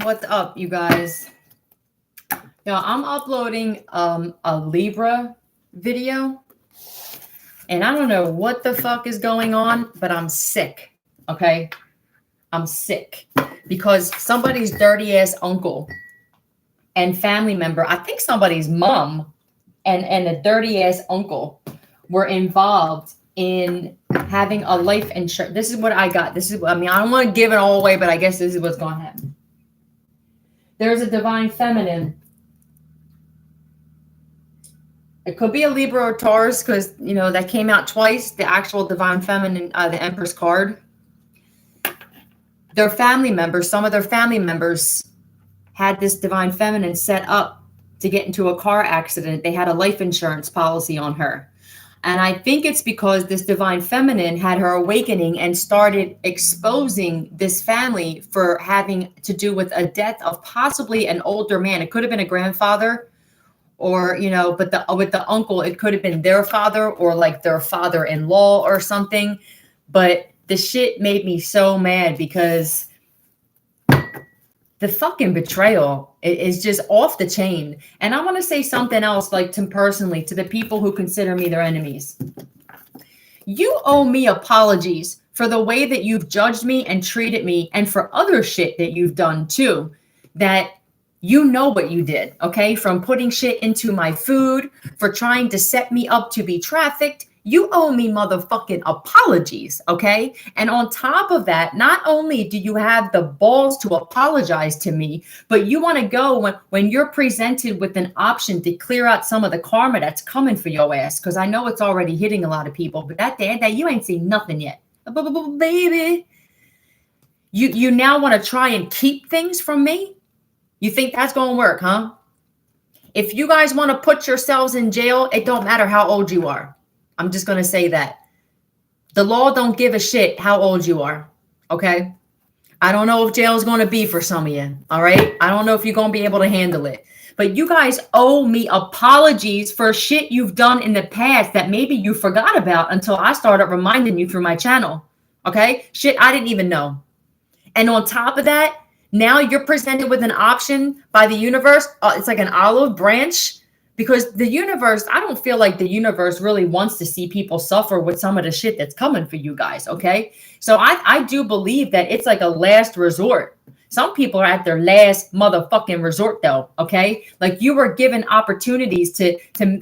What's up, you guys? I'm uploading a Libra video, and I don't know what the fuck is going on, but I'm sick. Okay, I'm sick because somebody's dirty ass uncle and family member, I think somebody's mom and a dirty ass uncle were involved in having a life insurance. This is what I got. I don't want to give it all away, but I guess this is what's going to happen. There's a divine feminine. It could be a Libra or Taurus because, that came out twice. The actual divine feminine, the Empress card. Their family members, some of their family members had this divine feminine set up to get into a car accident. They had a life insurance policy on her. And I think it's because this divine feminine had her awakening and started exposing this family for having to do with a death of possibly an older man. It could have been a grandfather or, but with the uncle, it could have been their father or like their father-in-law or something. But the shit made me so mad because the fucking betrayal is just off the chain. And I want to say something else, like personally, to the people who consider me their enemies. You owe me apologies for the way that you've judged me and treated me, and for other shit that you've done too, that you know what you did, okay? From putting shit into my food, for trying to set me up to be trafficked. You owe me motherfucking apologies, okay? And on top of that, not only do you have the balls to apologize to me, but you want to go when you're presented with an option to clear out some of the karma that's coming for your ass, because I know it's already hitting a lot of people, but that you ain't seen nothing yet. Baby, you now want to try and keep things from me? You think that's going to work, huh? If you guys want to put yourselves in jail, it don't matter how old you are. I'm just going to say that. The law don't give a shit how old you are, okay? I don't know if jail is going to be for some of you, all right? I don't know if you're going to be able to handle it. But you guys owe me apologies for shit you've done in the past that maybe you forgot about until I started reminding you through my channel, okay? Shit I didn't even know. And on top of that, now you're presented with an option by the universe. It's like an olive branch. Because the universe, I don't feel like the universe really wants to see people suffer with some of the shit that's coming for you guys, okay? So I do believe that it's like a last resort. Some people are at their last motherfucking resort though, okay? Like you were given opportunities to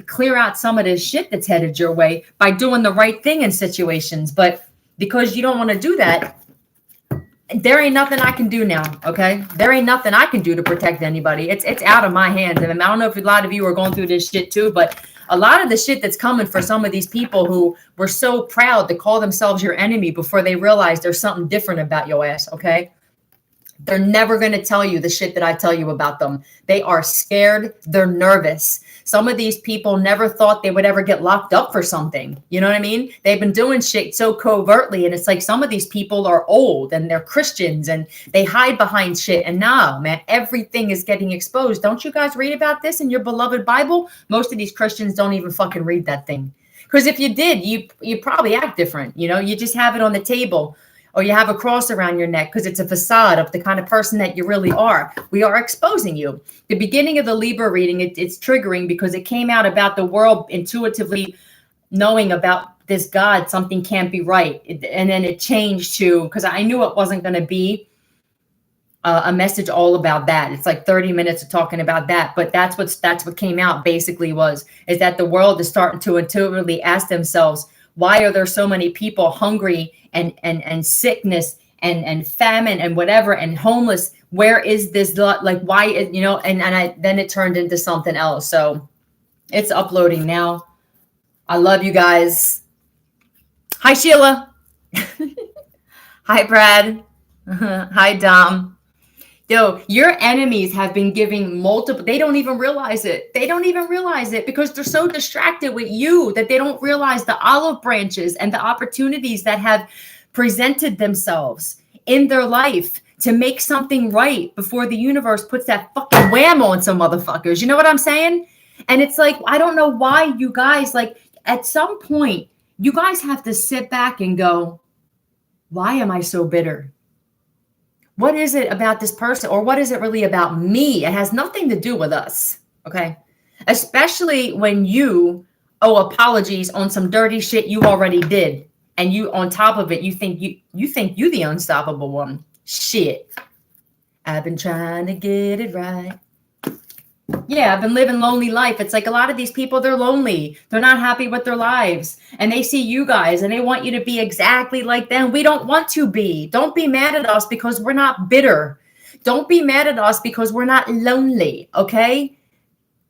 clear out some of this shit that's headed your way by doing the right thing in situations. But because you don't want to do that, there ain't nothing I can do now, okay? There ain't nothing I can do to protect anybody. It's out of my hands. And I don't know if a lot of you are going through this shit too, but a lot of the shit that's coming for some of these people who were so proud to call themselves your enemy before they realized there's something different about your ass, okay? They're never going to tell you the shit that I tell you about them. They are scared. They're nervous. Some of these people never thought they would ever get locked up for something. You know what I mean? They've been doing shit so covertly. And it's like some of these people are old and they're Christians and they hide behind shit. And nah, man, everything is getting exposed. Don't you guys read about this in your beloved Bible? Most of these Christians don't even fucking read that thing. Because if you did, you probably act different. You just have it on the table. Or you have a cross around your neck because it's a facade of the kind of person that you really are. We are exposing you. The beginning of the Libra reading, it's triggering because it came out about the world intuitively knowing about this God, something can't be right. And then it changed to, because I knew it wasn't going to be a message all about that. It's like 30 minutes of talking about that. But that's what came out basically is that the world is starting to intuitively ask themselves, why are there so many people hungry and sickness and famine and whatever and homeless? Where is this? Like, why is, then it turned into something else. So it's uploading now. I love you guys. Hi, Sheila. Hi, Brad. Hi, Dom. Yo, your enemies have been giving multiple, they don't even realize it. They don't even realize it because they're so distracted with you that they don't realize the olive branches and the opportunities that have presented themselves in their life to make something right before the universe puts that fucking wham on some motherfuckers. You know what I'm saying? And it's like, I don't know why you guys, like, at some point, you guys have to sit back and go, why am I so bitter? What is it about this person, or what is it really about me? It has nothing to do with us, okay? Especially when you owe apologies on some dirty shit you already did, and you, on top of it, you think you the unstoppable one. Shit. I've been trying to get it right. Yeah, I've been living lonely life. It's like a lot of these people, they're lonely. They're not happy with their lives. And they see you guys and they want you to be exactly like them. We don't want to be. Don't be mad at us because we're not bitter. Don't be mad at us because we're not lonely, okay?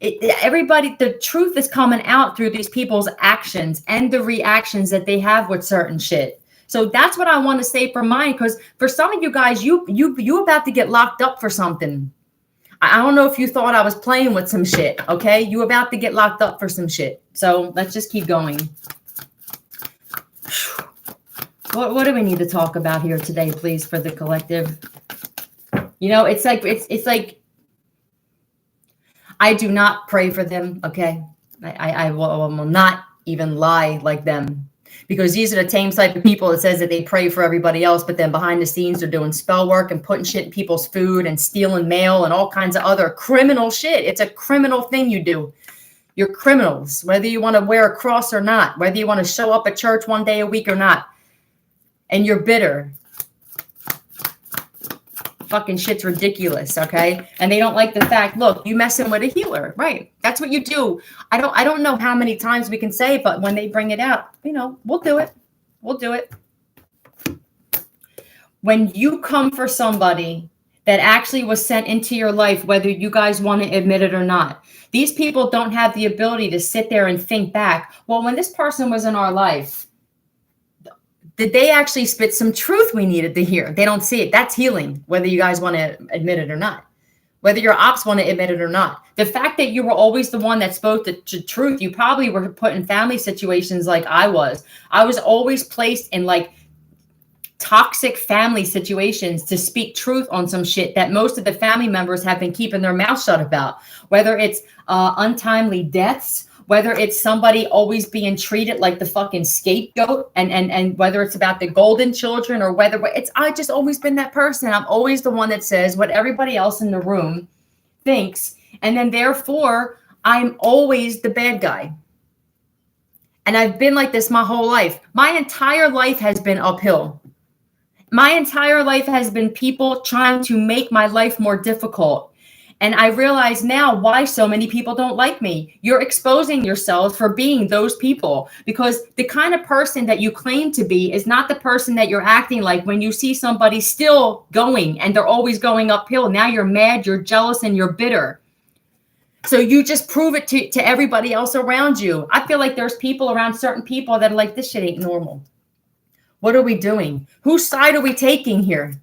Everybody, the truth is coming out through these people's actions and the reactions that they have with certain shit. So that's what I want to say for mine, because for some of you guys, you about to get locked up for something. I don't know if you thought I was playing with some shit, okay? You about to get locked up for some shit. So let's just keep going. What do we need to talk about here today, please, for the collective? You know, it's like I do not pray for them, okay? I will not even lie like them. Because these are the same type of people that says that they pray for everybody else, but then behind the scenes they're doing spell work and putting shit in people's food and stealing mail and all kinds of other criminal shit. It's a criminal thing you do. You're criminals, whether you want to wear a cross or not, whether you want to show up at church one day a week or not. And you're bitter. Fucking shit's ridiculous, okay? And they don't like the fact, look, you messing with a healer, right? That's what you do. I don't know how many times we can say it, but when they bring it out, you know, we'll do it. We'll do it. When you come for somebody that actually was sent into your life, whether you guys want to admit it or not, these people don't have the ability to sit there and think back, well, when this person was in our life, did they actually spit some truth we needed to hear? They don't see it. That's healing, whether you guys want to admit it or not. Whether your ops want to admit it or not. The fact that you were always the one that spoke the truth, you probably were put in family situations like I was. I was always placed in like toxic family situations to speak truth on some shit that most of the family members have been keeping their mouth shut about. Whether it's untimely deaths, whether it's somebody always being treated like the fucking scapegoat, and whether it's about the golden children or whether it's, I just always been that person. I'm always the one that says what everybody else in the room thinks. And then therefore I'm always the bad guy. And I've been like this my whole life. My entire life has been uphill. My entire life has been people trying to make my life more difficult. And I realize now why so many people don't like me. You're exposing yourselves for being those people, because the kind of person that you claim to be is not the person that you're acting like when you see somebody still going and they're always going uphill. Now you're mad, you're jealous, and you're bitter. So you just prove it to everybody else around you. I feel like there's people around certain people that are like, this shit ain't normal. What are we doing? Whose side are we taking here?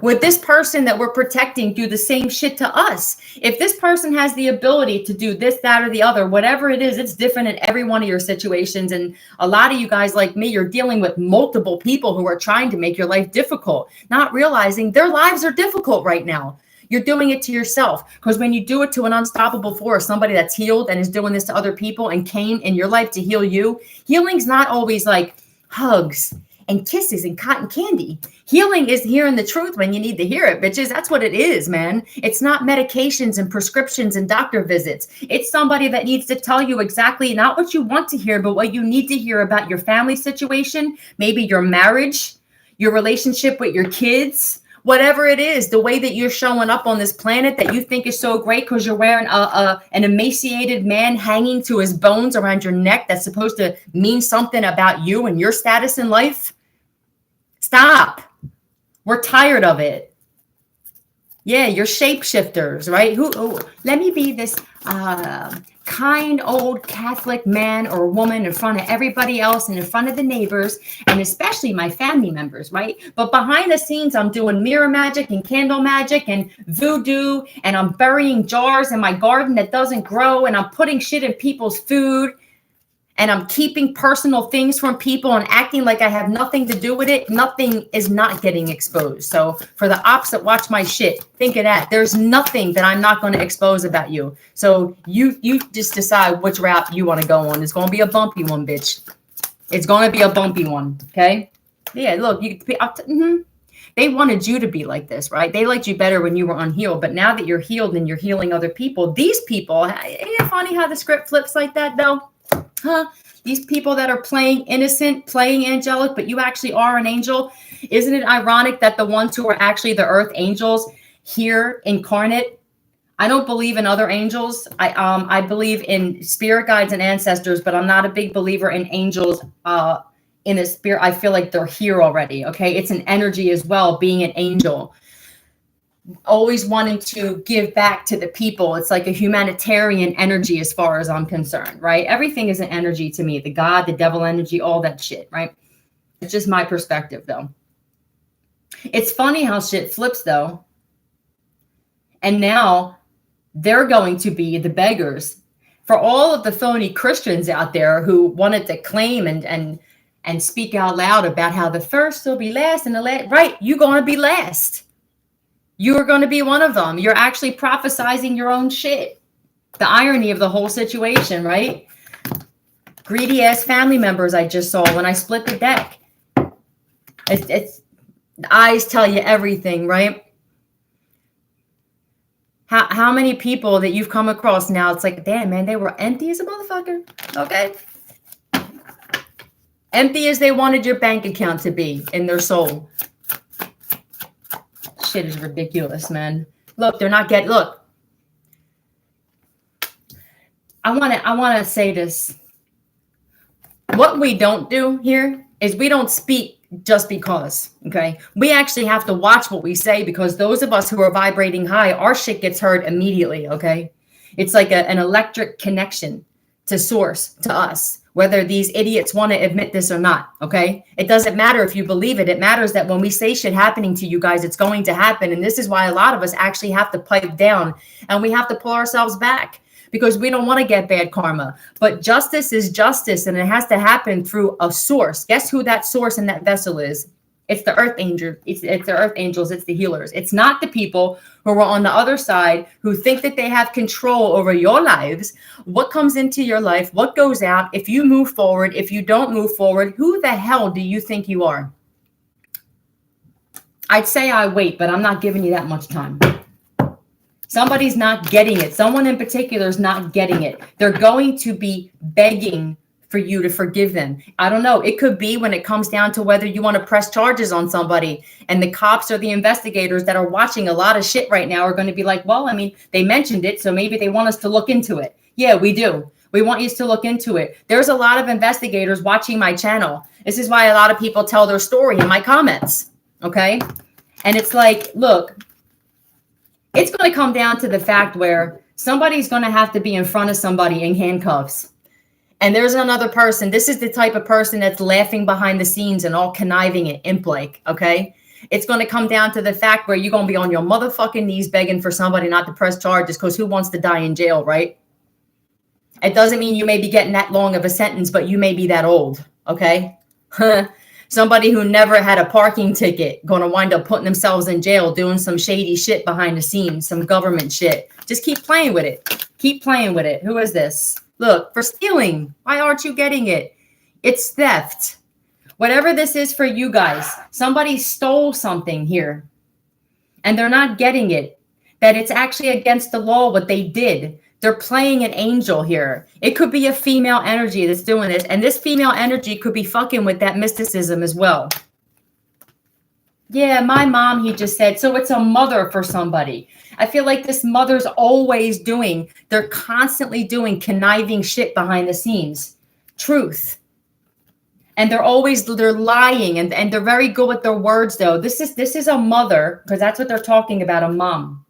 Would this person that we're protecting do the same shit to us? If this person has the ability to do this, that, or the other, whatever it is, it's different in every one of your situations. And a lot of you guys like me, you're dealing with multiple people who are trying to make your life difficult, not realizing their lives are difficult right now. You're doing it to yourself, because when you do it to an unstoppable force, somebody that's healed and is doing this to other people and came in your life to heal you, healing's not always like hugs and kisses and cotton candy. Healing is hearing the truth when you need to hear it, bitches. That's what it is, man. It's not medications and prescriptions and doctor visits. It's somebody that needs to tell you exactly not what you want to hear, but what you need to hear about your family situation, maybe your marriage, your relationship with your kids, whatever it is, the way that you're showing up on this planet that you think is so great because you're wearing an emaciated man hanging to his bones around your neck that's supposed to mean something about you and your status in life. Stop. We're tired of it. Yeah, you're shapeshifters, right? Who let me be this kind old Catholic man or woman in front of everybody else and in front of the neighbors and especially my family members, right? But behind the scenes, I'm doing mirror magic and candle magic and voodoo, and I'm burying jars in my garden that doesn't grow, and I'm putting shit in people's food. And I'm keeping personal things from people and acting like I have nothing to do with it. Nothing is not getting exposed. So for the ops that watch my shit, think of that. There's nothing that I'm not going to expose about you. So you just decide which route you want to go on. It's going to be a bumpy one, bitch. It's going to be a bumpy one. Okay. Yeah. Look, They wanted you to be like this, right? They liked you better when you were unhealed. But now that you're healed and you're healing other people, these people, ain't it funny how the script flips like that though? Huh? These people that are playing innocent, playing angelic, but you actually are an angel. Isn't it ironic that the ones who are actually the earth angels here incarnate? I don't believe in other angels. I believe in spirit guides and ancestors, but I'm not a big believer in angels in the spirit. I feel like they're here already. Okay. It's an energy as well, being an angel. Always wanting to give back to the people. It's like a humanitarian energy as far as I'm concerned, right? Everything is an energy to me. The God, the devil energy, all that shit, right? It's just my perspective though. It's funny how shit flips though. And now they're going to be the beggars for all of the phony Christians out there who wanted to claim and speak out loud about how the first will be last and the last, right? You're going to be last. You are going to be one of them. You're actually prophesizing your own shit. The irony of the whole situation, right? Greedy ass family members I just saw when I split the deck. It's the eyes tell you everything, right? How many people that you've come across now, it's like, damn, man, they were empty as a motherfucker. Okay. Empty as they wanted your bank account to be in their soul. Shit is ridiculous, man. Look, they're not getting, look. I want to say this. What we don't do here is we don't speak just because, okay? We actually have to watch what we say because those of us who are vibrating high, our shit gets heard immediately, okay? It's like an electric connection to source, to us, whether these idiots want to admit this or not, okay? It doesn't matter if you believe it. It matters that when we say shit happening to you guys, it's going to happen. And this is why a lot of us actually have to pipe down and we have to pull ourselves back because we don't want to get bad karma. But justice is justice, and it has to happen through a source. Guess who that source and that vessel is? It's the earth angel. It's the earth angels. It's the healers. It's not the people who are on the other side who think that they have control over your lives. What comes into your life? What goes out? If you move forward, if you don't move forward, who the hell do you think you are? I'd say I wait, but I'm not giving you that much time. Somebody's not getting it. Someone in particular is not getting it. They're going to be begging for you to forgive them. I don't know. It could be when it comes down to whether you want to press charges on somebody, and the cops or the investigators that are watching a lot of shit right now are going to be like, well, I mean, they mentioned it, so maybe they want us to look into it. Yeah, we do. We want you to look into it. There's a lot of investigators watching my channel. This is why a lot of people tell their story in my comments. Okay. And it's like, look, it's going to come down to the fact where somebody's going to have to be in front of somebody in handcuffs. And there's another person. This is the type of person that's laughing behind the scenes and all conniving and imp-like, okay? It's going to come down to the fact where you're going to be on your motherfucking knees begging for somebody not to press charges because who wants to die in jail, right? It doesn't mean you may be getting that long of a sentence, but you may be that old, okay? Somebody who never had a parking ticket going to wind up putting themselves in jail doing some shady shit behind the scenes, some government shit. Just keep playing with it. Keep playing with it. Who is this? Look, for stealing. Why aren't you getting it? It's theft. Whatever this is for you guys, somebody stole something here and they're not getting it. That it's actually against the law what they did. They're playing an angel here. It could be a female energy that's doing this. And this female energy could be fucking with that mysticism as well. Yeah, my mom, he just said. So it's a mother for somebody. I feel like this mother's always doing, they're constantly doing conniving shit behind the scenes. Truth. And they're lying and they're very good with their words though. This is a mother, because that's what they're talking about, a mom.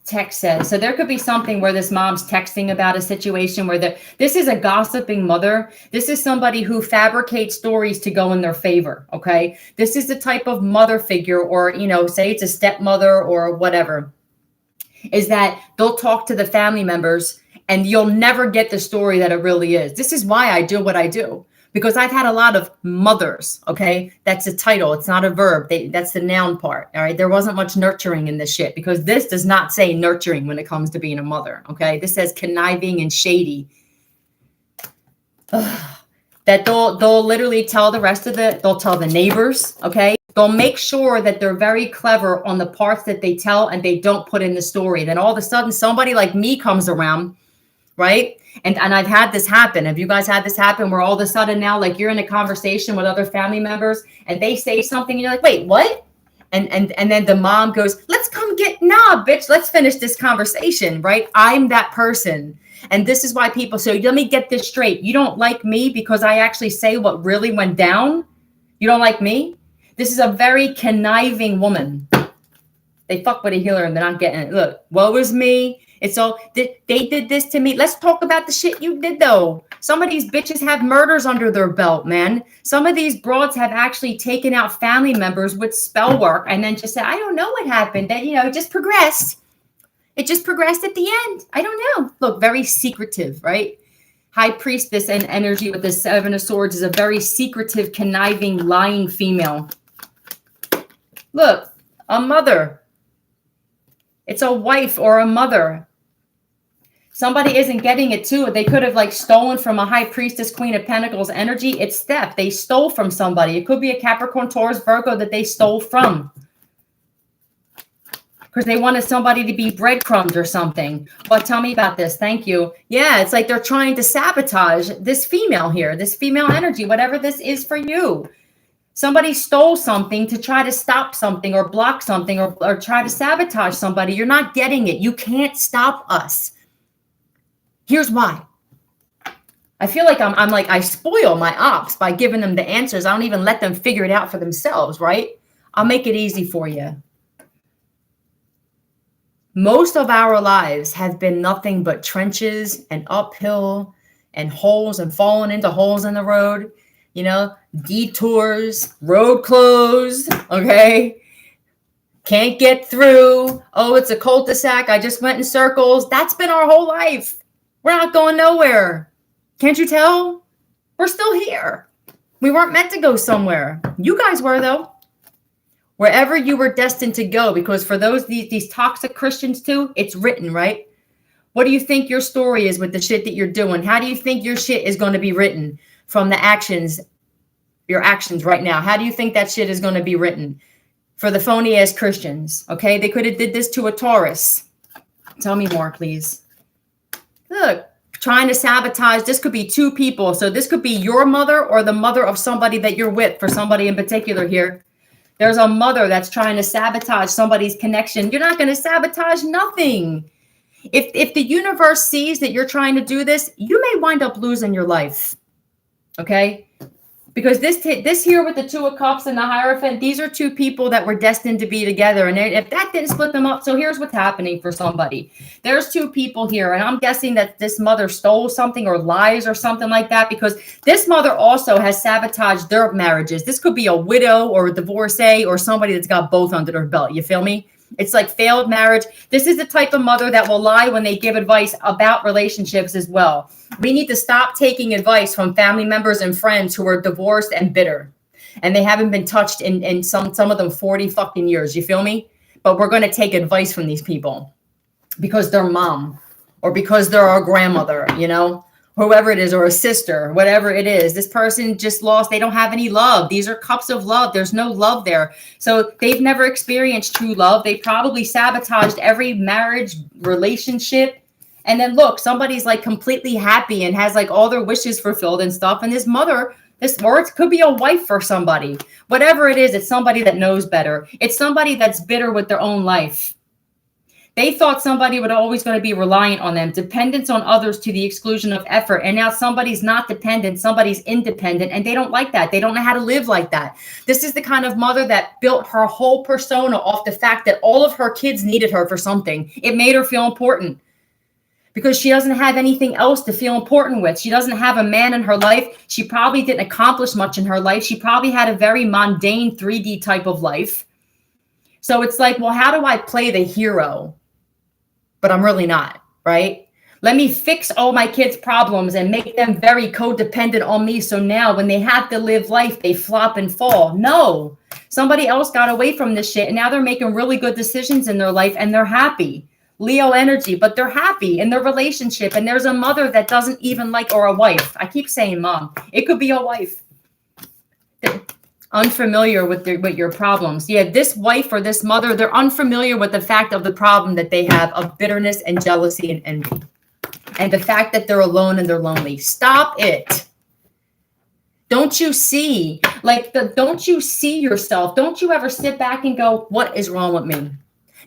Text says, so there could be something where this mom's texting about a situation where this is a gossiping mother. This is somebody who fabricates stories to go in their favor. Okay. This is the type of mother figure, or, say it's a stepmother or whatever, is that they'll talk to the family members and you'll never get the story that it really is. This is why I do what I do. Because I've had a lot of mothers, okay? That's a title. It's not a verb. That's the noun part, all right? There wasn't much nurturing in this shit because this does not say nurturing when it comes to being a mother, okay? This says conniving and shady. Ugh. that they'll literally tell they'll tell the neighbors, okay? They'll make sure that they're very clever on the parts that they tell and they don't put in the story. Then all of a sudden somebody like me comes around, right? And I've had this happen. Have you guys had this happen where all of a sudden now, like you're in a conversation with other family members and they say something and you're like, wait, what? And then the mom goes, nah, bitch, let's finish this conversation, right? I'm that person. And this is why people, so let me get this straight. You don't like me because I actually say what really went down? You don't like me? This is a very conniving woman. They fuck with a healer and they're not getting it. Look, woe is me. It's all, they did this to me. Let's talk about the shit you did, though. Some of these bitches have murders under their belt, man. Some of these broads have actually taken out family members with spell work and then just said, I don't know what happened. That, it just progressed. It just progressed at the end. I don't know. Look, very secretive, right? High priestess and energy with the 7 of Swords is a very secretive, conniving, lying female. Look, a mother. It's a wife or a mother. Somebody isn't getting it too. They could have stolen from a high priestess, Queen of Pentacles energy. It's theft. They stole from somebody. It could be a Capricorn, Taurus, Virgo that they stole from. Because they wanted somebody to be breadcrumbs or something. But tell me about this. Thank you. Yeah, it's like they're trying to sabotage this female here, this female energy, whatever this is for you. Somebody stole something to try to stop something or block something or try to sabotage somebody. You're not getting it. You can't stop us. Here's why. I feel like I'm like, I spoil my ops by giving them the answers. I don't even let them figure it out for themselves, right? I'll make it easy for you. Most of our lives have been nothing but trenches and uphill and holes and falling into holes in the road. Detours, road closed, okay? Can't get through. Oh, it's a cul-de-sac. I just went in circles. That's been our whole life. We're not going nowhere. Can't you tell? We're still here. We weren't meant to go somewhere. You guys were, though. Wherever you were destined to go, because for these toxic Christians too, it's written, right? What do you think your story is with the shit that you're doing? How do you think your shit is going to be written from the actions, your actions right now? How do you think that shit is going to be written for the phony ass Christians? Okay, they could have did this to a Taurus. Tell me more, please. Look, trying to sabotage. This could be two people. So this could be your mother or the mother of somebody that you're with, for somebody in particular here. There's a mother that's trying to sabotage somebody's connection. You're not going to sabotage nothing. If the universe sees that you're trying to do this, you may wind up losing your life. Okay? Because this here with the 2 of Cups and the Hierophant, these are two people that were destined to be together. And if that didn't split them up, so here's what's happening for somebody. There's two people here, and I'm guessing that this mother stole something or lies or something like that, because this mother also has sabotaged their marriages. This could be a widow or a divorcee or somebody that's got both under their belt. You feel me? It's like failed marriage. This is the type of mother that will lie when they give advice about relationships as well. We need to stop taking advice from family members and friends who are divorced and bitter. And they haven't been touched in some of them 40 fucking years. You feel me? But we're going to take advice from these people because they're mom or because they're our grandmother, whoever it is, or a sister, whatever it is. This person just lost. They don't have any love. These are cups of love. There's no love there. So they've never experienced true love. They probably sabotaged every marriage relationship. And then look, somebody's completely happy and has all their wishes fulfilled and stuff. And this mother, or it could be a wife for somebody. Whatever it is, it's somebody that knows better. It's somebody that's bitter with their own life. They thought somebody was always going to be reliant on them, dependence on others to the exclusion of effort. And now somebody's not dependent, somebody's independent, and they don't like that. They don't know how to live like that. This is the kind of mother that built her whole persona off the fact that all of her kids needed her for something. It made her feel important because she doesn't have anything else to feel important with. She doesn't have a man in her life. She probably didn't accomplish much in her life. She probably had a very mundane 3D type of life. So it's like, well, how do I play the hero? But I'm really not, right? Let me fix all my kids' problems and make them very codependent on me. So now when they have to live life, they flop and fall. No, somebody else got away from this shit. And now they're making really good decisions in their life and they're happy. Leo energy, but they're happy in their relationship. And there's a mother that doesn't even like, or a wife. I keep saying mom. It could be a wife. They're unfamiliar with your problems. Yeah, this wife or this mother, they're unfamiliar with the fact of the problem that they have of bitterness and jealousy and envy. And the fact that they're alone and they're lonely. Stop it. Don't you see? Don't you see yourself? Don't you ever sit back and go, what is wrong with me?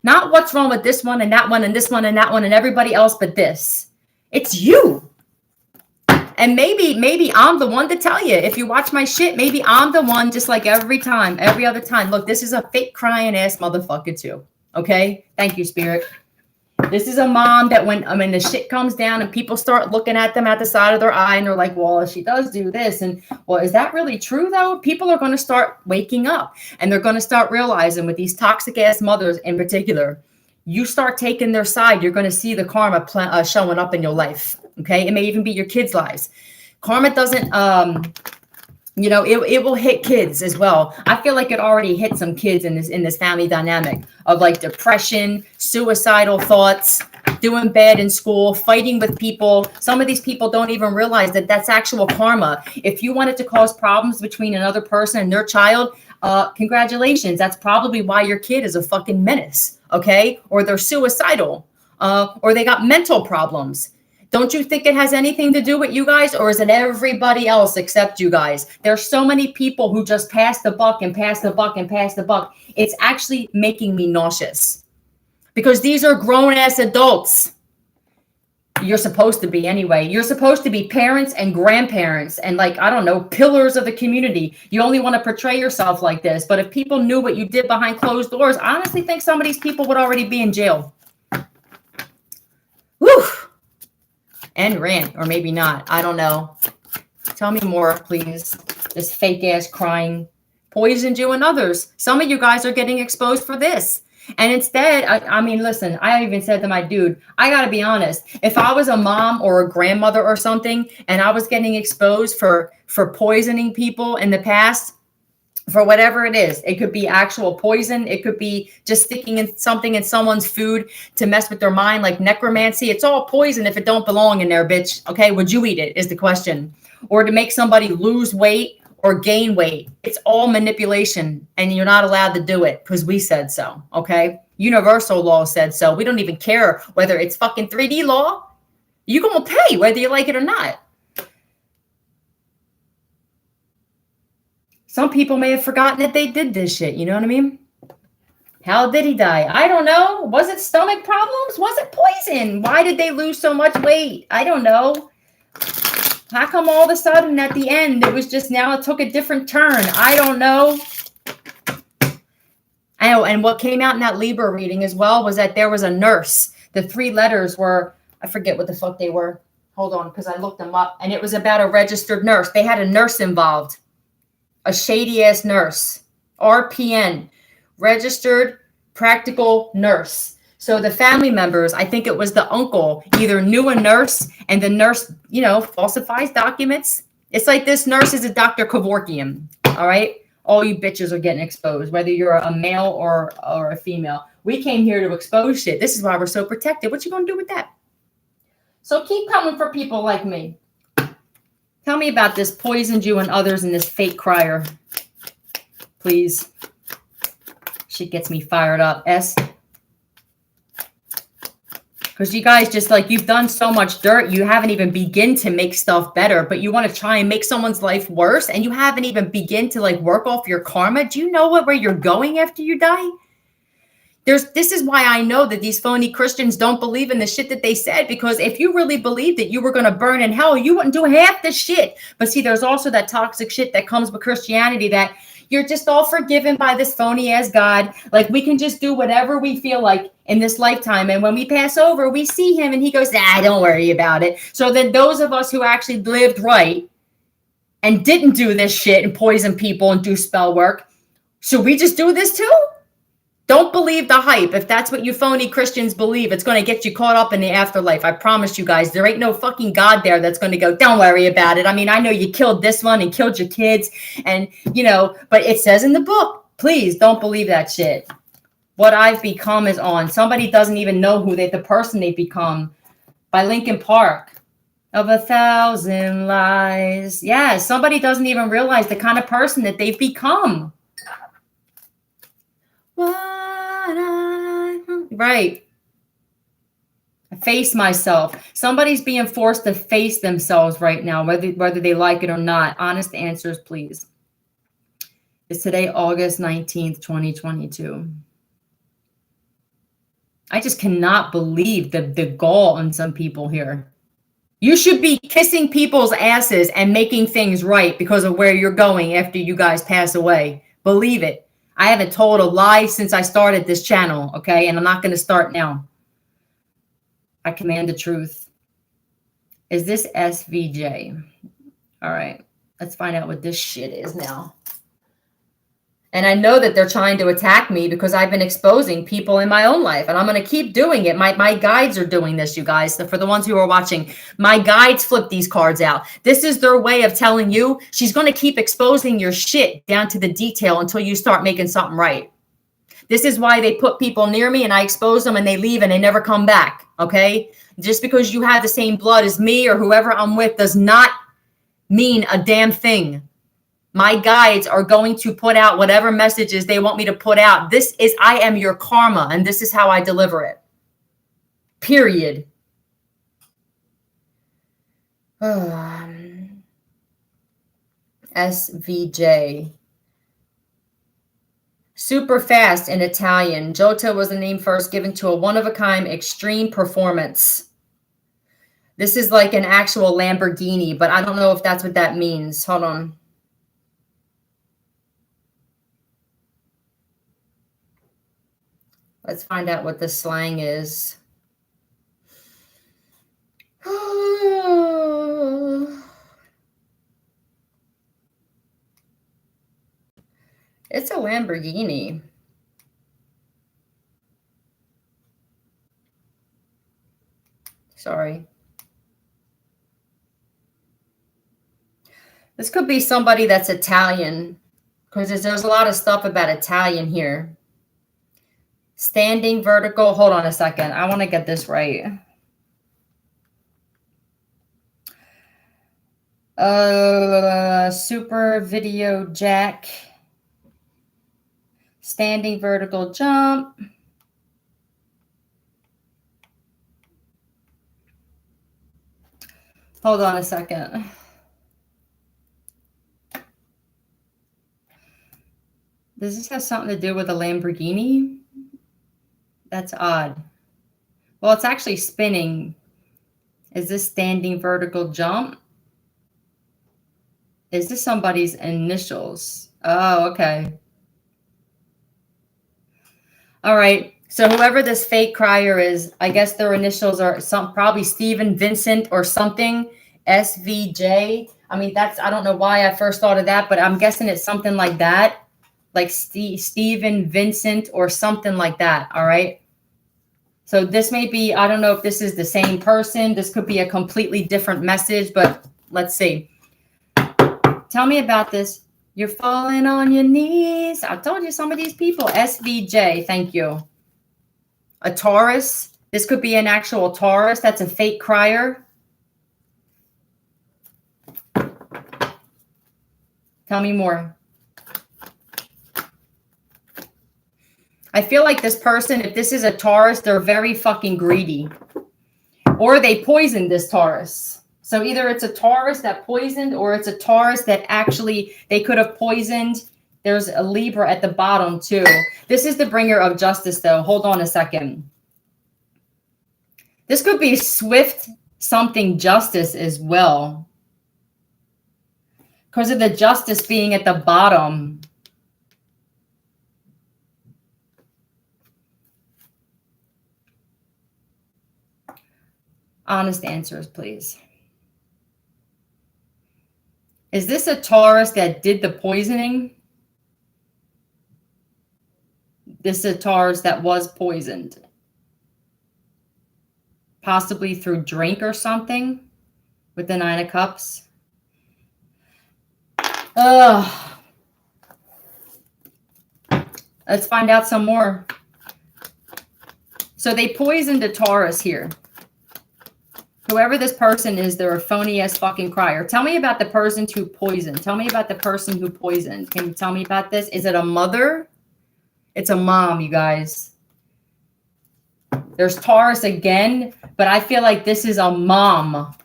Not what's wrong with this one and that one and this one and that one and everybody else but this. It's you. And maybe I'm the one to tell you. If you watch my shit, maybe I'm the one, just like every other time. Look, this is a fake crying ass motherfucker too. Okay? Thank you, Spirit. This is a mom that when the shit comes down and people start looking at them at the side of their eye and they're like, well, she does do this. And well, is that really true though? People are going to start waking up and they're going to start realizing with these toxic ass mothers in particular, you start taking their side, you're going to see the karma showing up in your life. Okay. It may even be your kids' lives. Karma doesn't, it will hit kids as well. I feel like it already hit some kids in this family dynamic of like depression, suicidal thoughts, doing bad in school, fighting with people. Some of these people don't even realize that that's actual karma. If you wanted to cause problems between another person and their child, congratulations. That's probably why your kid is a fucking menace. Okay. Or they're suicidal, or they got mental problems. Don't you think it has anything to do with you guys, or is it everybody else except you guys? There's so many people who just pass the buck and pass the buck and pass the buck. It's actually making me nauseous because these are grown ass adults. You're supposed to be anyway. You're supposed to be parents and grandparents and pillars of the community. You only want to portray yourself like this. But if people knew what you did behind closed doors, I honestly think some of these people would already be in jail. Whew. And rant, or maybe not. I don't know. Tell me more, please. This fake ass crying poisoned you and others. Some of you guys are getting exposed for this. And instead, I mean, listen, I even said to my dude, I got to be honest. If I was a mom or a grandmother or something, and I was getting exposed for poisoning people in the past, for whatever it is, it could be actual poison. It could be just sticking in something in someone's food to mess with their mind, like necromancy. It's all poison if it don't belong in there, bitch. Okay, would you eat it is the question. Or to make somebody lose weight or gain weight. It's all manipulation, and you're not allowed to do it because we said so, okay? Universal law said so. We don't even care whether it's fucking 3D law. You're going to pay whether you like it or not. Some people may have forgotten that they did this shit. You know what I mean? How did he die? I don't know. Was it stomach problems? Was it poison? Why did they lose so much weight? I don't know. How come all of a sudden at the end, it was just now it took a different turn? I don't know. I know. And what came out in that Libra reading as well was that there was a nurse. The 3 letters were, I forget what the fuck they were. Hold on, because I looked them up. And it was about a registered nurse. They had a nurse involved. A shady ass nurse, RPN, registered practical nurse. So the family members, I think it was the uncle, either knew a nurse and the nurse, falsifies documents. It's like this nurse is a Dr. Kevorkian. All right. All you bitches are getting exposed, whether you're a male or a female. We came here to expose shit. This is why we're so protected. What you going to do with that? So keep coming for people like me. Tell me about this poisoned you and others and this fake crier. Please. Shit gets me fired up. S. Because you guys just you've done so much dirt. You haven't even begin to make stuff better, but you want to try and make someone's life worse. And you haven't even begin to work off your karma. Do you know where you're going after you die? This is why I know that these phony Christians don't believe in the shit that they said, because if you really believed that you were going to burn in hell, you wouldn't do half the shit. But see, there's also that toxic shit that comes with Christianity that you're just all forgiven by this phony ass God. We can just do whatever we feel like in this lifetime. And when we pass over, we see him and he goes, don't worry about it. So then those of us who actually lived right and didn't do this shit and poison people and do spell work, should we just do this too? Don't believe the hype. If that's what you phony Christians believe, it's going to get you caught up in the afterlife. I promise you guys, there ain't no fucking God there that's going to go, don't worry about it. I mean, I know you killed this one and killed your kids and, but it says in the book, please don't believe that shit. What I've Become is on. Somebody doesn't even know who the person they've become. By Linkin Park. Of 1,000 lies. Yeah, somebody doesn't even realize the kind of person that they've become. Right. I face myself. Somebody's being forced to face themselves right now, whether they like it or not. Honest answers, please. It's today, August 19th, 2022. I just cannot believe the gall on some people here. You should be kissing people's asses and making things right because of where you're going after you guys pass away. Believe it. I haven't told a lie since I started this channel, okay? And I'm not going to start now. I command the truth. Is this SVJ? All right. Let's find out what this shit is now. And I know that they're trying to attack me because I've been exposing people in my own life. And I'm going to keep doing it. My guides are doing this, you guys. So for the ones who are watching, my guides flip these cards out. This is their way of telling you she's going to keep exposing your shit down to the detail until you start making something right. This is why they put people near me and I expose them and they leave and they never come back. Okay? Just because you have the same blood as me or whoever I'm with does not mean a damn thing. My guides are going to put out whatever messages they want me to put out. I am your karma, and this is how I deliver it. Period. SVJ. Super fast in Italian. Jota was the name first given to a one-of-a-kind extreme performance. This is like an actual Lamborghini, but I don't know if that's what that means. Hold on. Let's find out what the slang is. It's a Lamborghini. Sorry. This could be somebody that's Italian, because there's a lot of stuff about Italian here. Standing vertical. Hold on a second. I want to get this right. Super video jack. Standing vertical jump. Hold on a second. Does this have something to do with a Lamborghini? That's odd. Well, it's actually spinning. Is this standing vertical jump? Is this somebody's initials? Oh, okay. All right. So whoever this fake crier is, I guess their initials are probably Stephen, Vincent, or something. SVJ. I mean, I don't know why I first thought of that, but I'm guessing it's something like that. Like Stephen, Vincent, or something like that. All right. So this may be, I don't know if this is the same person. This could be a completely different message, but let's see. Tell me about this. You're falling on your knees. I told you some of these people. SVJ, thank you. A Taurus. This could be an actual Taurus. That's a fake crier. Tell me more. I feel like this person, if this is a Taurus, they're very fucking greedy. Or they poisoned this Taurus. So either it's a Taurus that poisoned or it's a Taurus that actually they could have poisoned. There's a Libra at the bottom too. This is the bringer of justice though. Hold on a second. This could be swift something justice as well. Because of the justice being at the bottom. Honest answers, please. Is this a Taurus that did the poisoning? This is a Taurus that was poisoned. Possibly through drink or something with the 9 of Cups. Let's find out some more. So they poisoned a Taurus here. Whoever this person is, they're a phony ass fucking crier. Tell me about the person who poisoned. Tell me about the person who poisoned. Can you tell me about this? Is it a mother? It's a mom, you guys. There's Taurus again, but I feel like this is a mom.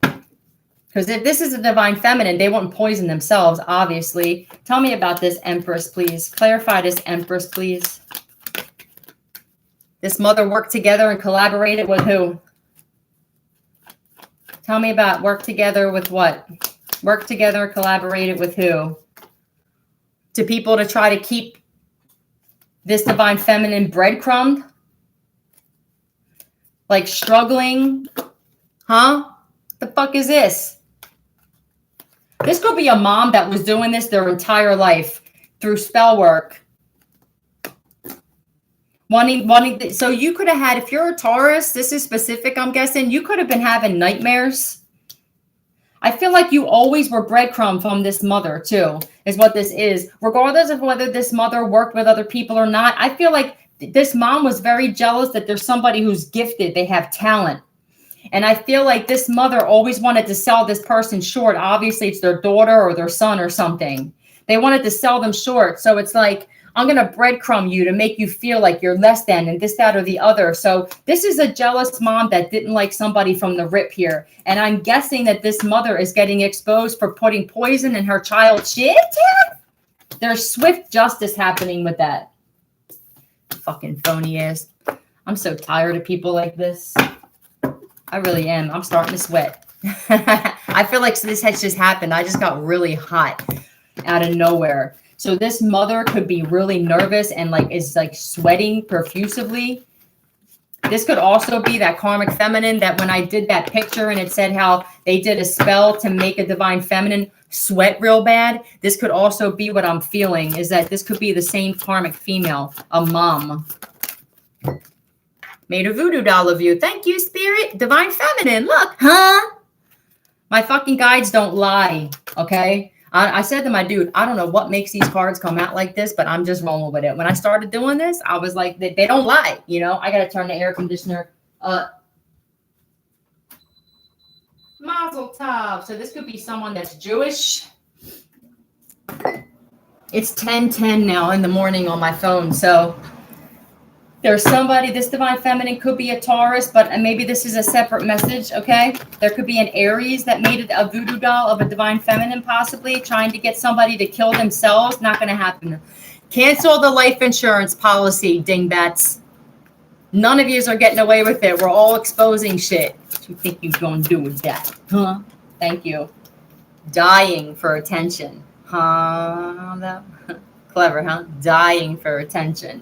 Because if this is a divine feminine, they wouldn't poison themselves, obviously. Tell me about this Empress, please. Clarify this Empress, please. This mother worked together and collaborated with who? Tell me about work together with what? Work together and collaborated with who? To people to try to keep this divine feminine breadcrumbed? Like struggling? Huh? The fuck is this? This could be a mom that was doing this their entire life through spell work. So you could have had, if you're a Taurus, this is specific, I'm guessing, you could have been having nightmares. I feel like you always were breadcrumb from this mother too, is what this is. Regardless of whether this mother worked with other people or not, I feel like this mom was very jealous that there's somebody who's gifted, they have talent. And I feel like this mother always wanted to sell this person short. Obviously, it's their daughter or their son or something. They wanted to sell them short. So it's like, I'm going to breadcrumb you to make you feel like you're less than and this, that, or the other. So this is a jealous mom that didn't like somebody from the rip here. And I'm guessing that this mother is getting exposed for putting poison in her child's shit. There's swift justice happening with that. Fucking phony ass. I'm so tired of people like this. I really am. I'm starting to sweat. I feel like this has just happened. I just got really hot out of nowhere. So this mother could be really nervous and like is like sweating profusively. This could also be that karmic feminine that when I did that picture and it said how they did a spell to make a divine feminine sweat real bad. This could also be what I'm feeling, is that this could be the same karmic female, a mom. Made a voodoo doll of you. Thank you, spirit. Divine feminine. Look, huh? My fucking guides don't lie, okay? I said to my dude, I don't know what makes these cards come out like this, but I'm just rolling with it. When I started doing this, I was like, they don't lie, you know? I got to turn the air conditioner up. Mazel tov. So this could be someone that's Jewish. It's 10:10 now in the morning on my phone, so there's somebody, this divine feminine could be a Taurus, but maybe this is a separate message, okay? There could be an Aries that made a voodoo doll of a divine feminine, possibly trying to get somebody to kill themselves. Not going to happen. Cancel the life insurance policy, dingbats. None of yous are getting away with it. We're all exposing shit. What you think you're going to do with that? Huh? Thank you. Dying for attention. Huh? Clever, huh? Dying for attention.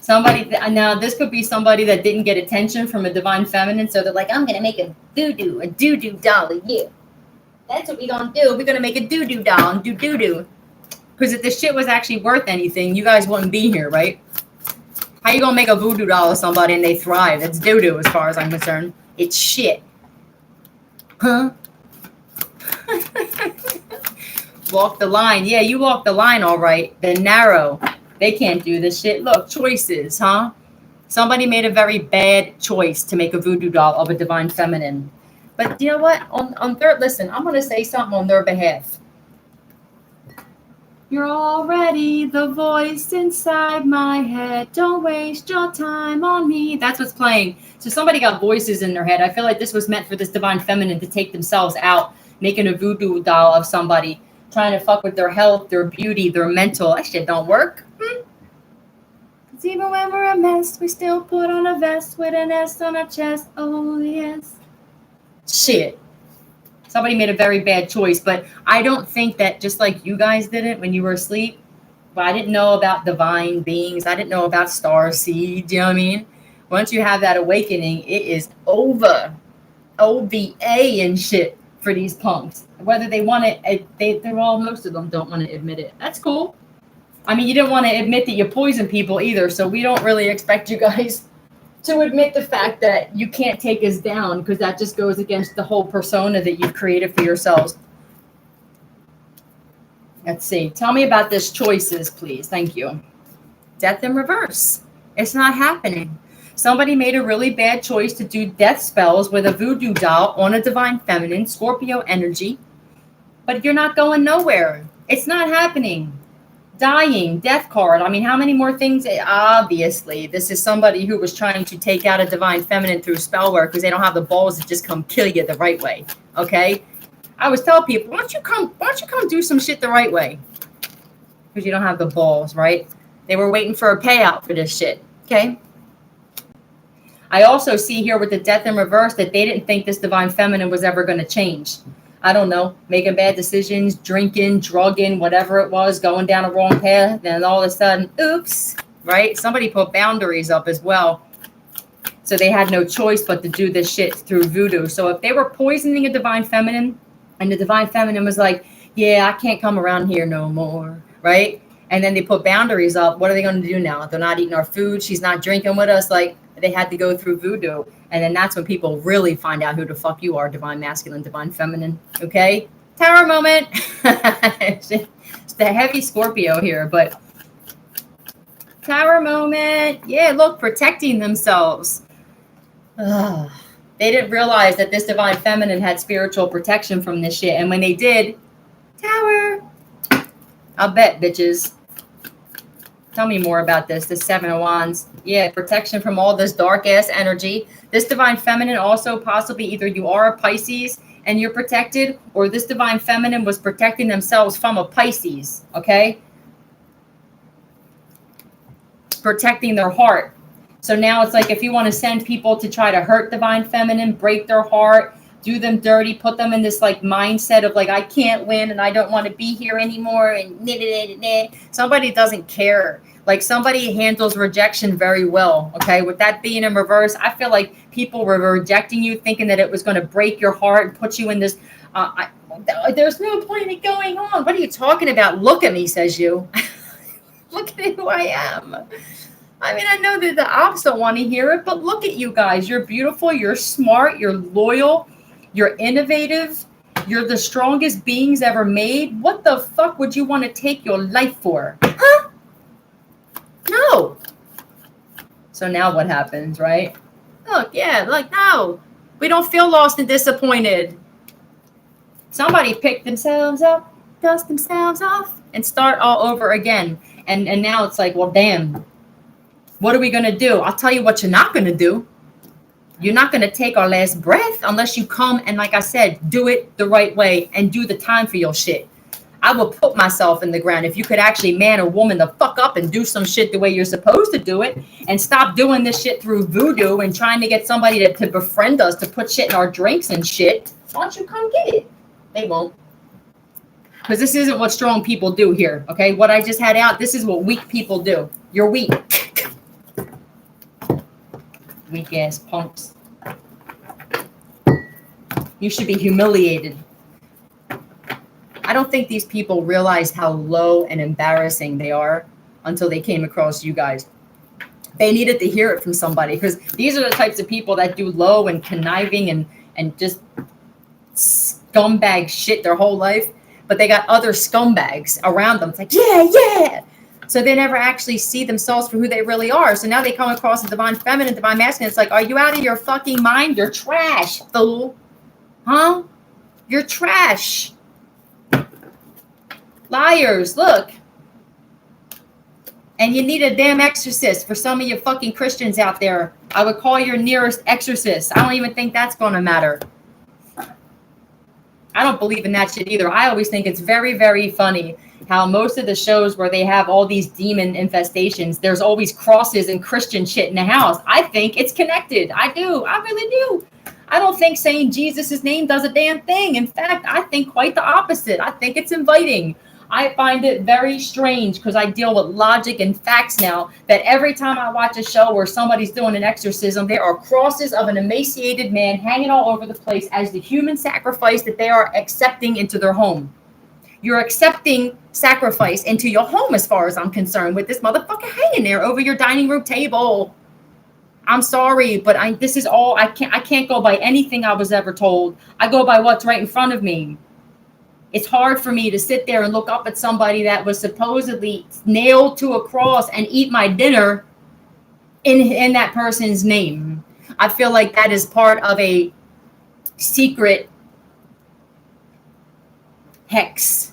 Somebody, now this could be somebody that didn't get attention from a divine feminine, so they're like, I'm going to make a doo-doo doll of you. That's what we're going to do. We're going to make a doo-doo doll and do doo-doo. Because if this shit was actually worth anything, you guys wouldn't be here, right? How you going to make a voodoo doll of somebody and they thrive? It's doo-doo as far as I'm concerned. It's shit. Huh? Walk the line. Yeah, you walk the line all right. The narrow. They can't do this shit. Look, choices, huh? Somebody made a very bad choice to make a voodoo doll of a divine feminine. But you know what? On their, listen, I'm going to say something on their behalf. You're already the voice inside my head. Don't waste your time on me. That's what's playing. So somebody got voices in their head. I feel like this was meant for this divine feminine to take themselves out, making a voodoo doll of somebody, trying to fuck with their health, their beauty, their mental. That shit don't work. Cause even when we're a mess, we still put on a vest with an S on our chest. Oh, yes. Shit. Somebody made a very bad choice, but I don't think that just like you guys did it when you were asleep. But I didn't know about divine beings. I didn't know about star seeds. You know what I mean? Once you have that awakening, it is over. OVA and shit for these punks. Whether they want it, they're all, most of them don't want to admit it. That's cool. I mean, you didn't want to admit that you poison people either, so we don't really expect you guys to admit the fact that you can't take us down, because that just goes against the whole persona that you've created for yourselves. Let's see. Tell me about this choices, please. Thank you. Death in reverse. It's not happening. Somebody made a really bad choice to do death spells with a voodoo doll on a divine feminine, Scorpio energy, but you're not going nowhere. It's not happening. Dying, death card. I mean, how many more things? Obviously, this is somebody who was trying to take out a divine feminine through spell work because they don't have the balls to just come kill you the right way. Okay? I always tell people, why don't you come do some shit the right way? Because you don't have the balls, right? They were waiting for a payout for this shit. Okay? I also see here with the death in reverse that they didn't think this divine feminine was ever going to change. I don't know, making bad decisions, drinking, drugging, whatever it was, going down a wrong path. Then all of a sudden, oops, right? Somebody put boundaries up as well. So they had no choice but to do this shit through voodoo. So if they were poisoning a divine feminine and the divine feminine was like, yeah, I can't come around here no more, right? And then they put boundaries up. What are they going to do now? They're not eating our food. She's not drinking with us. Like, they had to go through voodoo. And then that's when people really find out who the fuck you are, divine masculine, divine feminine. Okay? Tower moment. It's the heavy Scorpio here, but tower moment. Yeah, look, protecting themselves. Ugh. They didn't realize that this divine feminine had spiritual protection from this shit. And when they did, tower. I'll bet, bitches. Tell me more about this. The Seven of Wands. Yeah, protection from all this dark ass energy. This divine feminine also possibly either you are a Pisces and you're protected, or this divine feminine was protecting themselves from a Pisces. Okay? Protecting their heart. So now it's like if you want to send people to try to hurt divine feminine, break their heart, do them dirty, put them in this like mindset of like, I can't win and I don't want to be here anymore. And somebody doesn't care. Like somebody handles rejection very well. Okay. With that being in reverse, I feel like people were rejecting you thinking that it was going to break your heart and put you in this. There's no point in going on. What are you talking about? Look at me, says you. Look at who I am. I mean, I know that the ops don't want to hear it, but look at you guys. You're beautiful. You're smart. You're loyal. You're innovative. You're the strongest beings ever made. What the fuck would you want to take your life for? Huh? No. So now what happens, right? Look, yeah, like, no. We don't feel lost and disappointed. Somebody pick themselves up, dust themselves off, and start all over again. And now it's like, well, damn. What are we going to do? I'll tell you what you're not going to do. You're not going to take our last breath unless you come and, like I said, do it the right way and do the time for your shit. I will put myself in the ground. If you could actually man or woman the fuck up and do some shit the way you're supposed to do it and stop doing this shit through voodoo and trying to get somebody to befriend us, to put shit in our drinks and shit, why don't you come get it? They won't. Because this isn't what strong people do here, okay? What I just had out, this is what weak people do. You're weak. Weak ass punks. You should be humiliated. I don't think these people realize how low and embarrassing they are until they came across you guys. They needed to hear it from somebody because these are the types of people that do low and conniving and just scumbag shit their whole life. But they got other scumbags around them. It's like, yeah. So they never actually see themselves for who they really are. So now they come across a divine feminine, divine masculine. It's like, are you out of your fucking mind? You're trash, fool. Huh? You're trash. Liars, look. And you need a damn exorcist for some of you fucking Christians out there. I would call your nearest exorcist. I don't even think that's going to matter. I don't believe in that shit either. I always think it's very, very funny how most of the shows where they have all these demon infestations, there's always crosses and Christian shit in the house. I think it's connected. I do. I really do. I don't think saying Jesus' name does a damn thing. In fact, I think quite the opposite. I think it's inviting. I find it very strange because I deal with logic and facts now that every time I watch a show where somebody's doing an exorcism, there are crosses of an emaciated man hanging all over the place as the human sacrifice that they are accepting into their home. You're accepting sacrifice into your home as far as I'm concerned with this motherfucker hanging there over your dining room table. I'm sorry, but this is all I can't go by anything I was ever told. I go by what's right in front of me. It's hard for me to sit there and look up at somebody that was supposedly nailed to a cross and eat my dinner in that person's name. I feel like that is part of a secret hex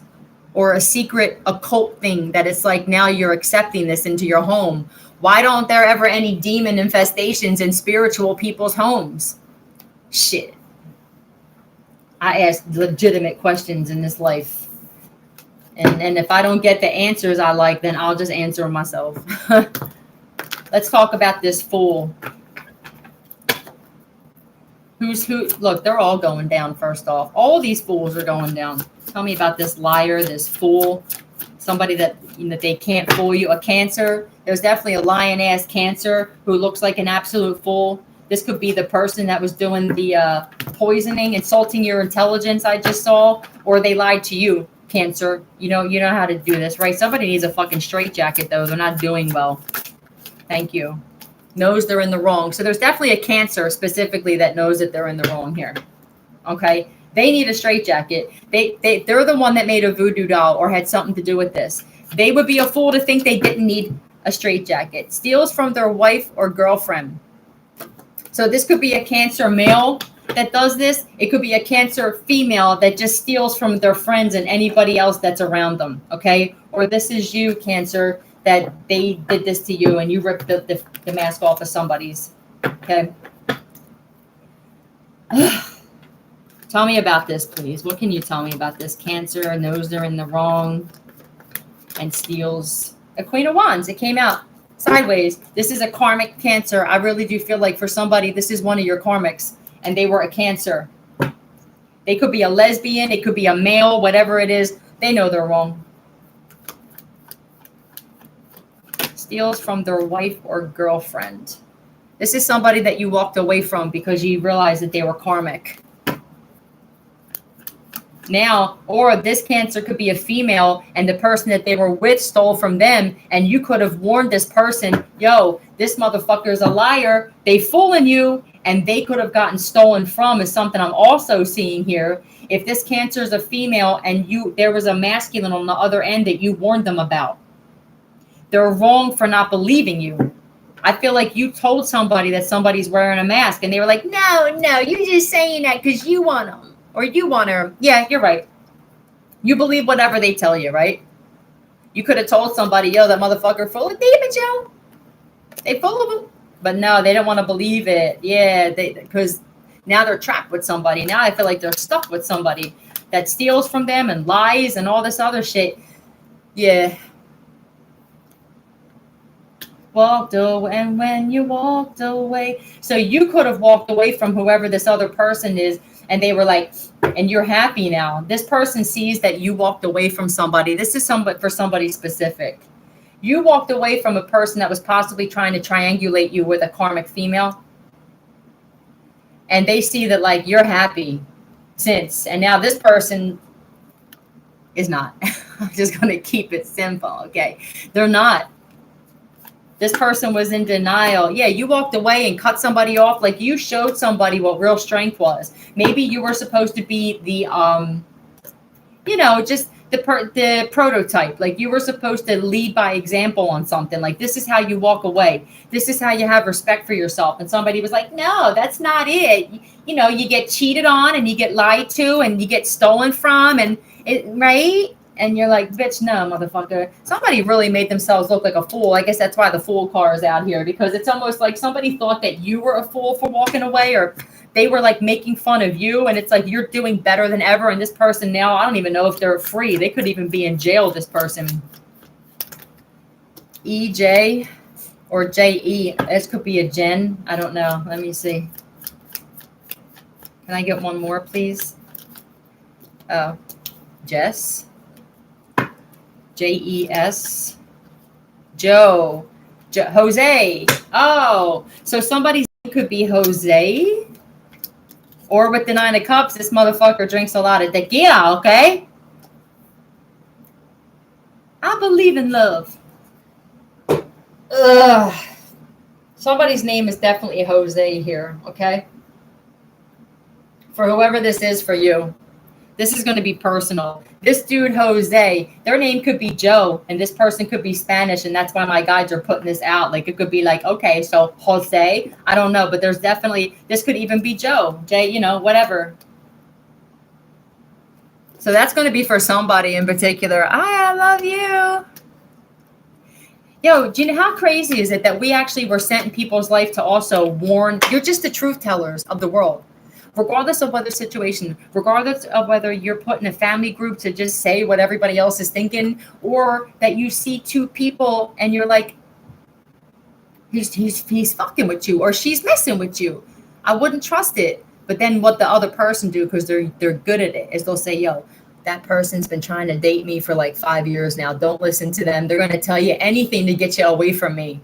or a secret occult thing that it's like now you're accepting this into your home. Why don't there ever any demon infestations in spiritual people's homes? Shit. I ask legitimate questions in this life. And if I don't get the answers I like, then I'll just answer them myself. Let's talk about this fool. Who's who? Look, they're all going down first off. All these fools are going down. Tell me about this liar, this fool, somebody that they can't fool you. A Cancer. There's definitely a lion-ass Cancer who looks like an absolute fool. This could be the person that was doing the poisoning, insulting your intelligence I just saw, or they lied to you, Cancer. You know how to do this, right? Somebody needs a fucking straitjacket, though. They're not doing well. Thank you. Knows they're in the wrong. So there's definitely a Cancer specifically that knows that they're in the wrong here. Okay? They need a straitjacket. They're the one that made a voodoo doll or had something to do with this. They would be a fool to think they didn't need a straitjacket. Steals from their wife or girlfriend. So this could be a Cancer male that does this. It could be a Cancer female that just steals from their friends and anybody else that's around them. Okay? Or this is you, Cancer, that they did this to you and you ripped the mask off of somebody's. Okay? Tell me about this, please. What can you tell me about this? Cancer knows they're in the wrong and steals. A Queen of Wands. It came out sideways. This is a karmic Cancer. I really do feel like for somebody, this is one of your karmics and they were a Cancer. They could be a lesbian. It could be a male, whatever it is. They know they're wrong. Steals from their wife or girlfriend. This is somebody that you walked away from because you realized that they were karmic. Now, or this Cancer could be a female and the person that they were with stole from them and you could have warned this person, yo, this motherfucker is a liar. They fooling you and they could have gotten stolen from is something I'm also seeing here. If this Cancer is a female and there was a masculine on the other end that you warned them about. They're wrong for not believing you. I feel like you told somebody that somebody's wearing a mask and they were like, no, you're just saying that because you want them or you want her. Yeah, you're right. You believe whatever they tell you, right? You could have told somebody, yo, that motherfucker full of demons, yo. They full of them. But no, they don't want to believe it. Yeah, because now they're trapped with somebody. Now I feel like they're stuck with somebody that steals from them and lies and all this other shit. Yeah. Walked away, and when you walked away. So you could have walked away from whoever this other person is, and they were like, and you're happy now. This person sees that you walked away from somebody. This is for somebody specific. You walked away from a person that was possibly trying to triangulate you with a karmic female. And they see that like you're happy since, and now this person is not. I'm just going to keep it simple. Okay. They're not. This person was in denial. Yeah, you walked away and cut somebody off. Like you showed somebody what real strength was. Maybe you were supposed to be the, just the prototype. Like you were supposed to lead by example on something. Like this is how you walk away. This is how you have respect for yourself. And somebody was like, no, that's not it. You get cheated on and you get lied to and you get stolen from right? And you're like, bitch, no, motherfucker. Somebody really made themselves look like a fool. I guess that's why the fool car is out here, because it's almost like somebody thought that you were a fool for walking away, or they were like making fun of you. And it's like, you're doing better than ever. And this person now, I don't even know if they're free. They could even be in jail, this person. EJ or JE. This could be a Jen. I don't know. Let me see. Can I get one more, please? Oh, Jess. JES. Joe. Jose. Oh, so somebody's name could be Jose. Or with the 9 of Cups, this motherfucker drinks a lot of tequila, okay? I believe in love. Ugh. Somebody's name is definitely Jose here, okay? For whoever this is for you. This is going to be personal. This dude, Jose, their name could be Joe, and this person could be Spanish, and that's why my guides are putting this out. Like, it could be like, okay, so Jose, I don't know, but there's definitely, this could even be Joe, Jay, you know, whatever. So that's going to be for somebody in particular. I love you. Yo, do you know how crazy is it that we actually were sent in people's life to also warn? You're just the truth tellers of the world. Regardless of what the situation, regardless of whether you're put in a family group to just say what everybody else is thinking, or that you see two people and you're like, he's fucking with you, or she's messing with you. I wouldn't trust it. But then what the other person do, because they're good at it, is they'll say, yo, that person's been trying to date me for like 5 years now. Don't listen to them. They're going to tell you anything to get you away from me.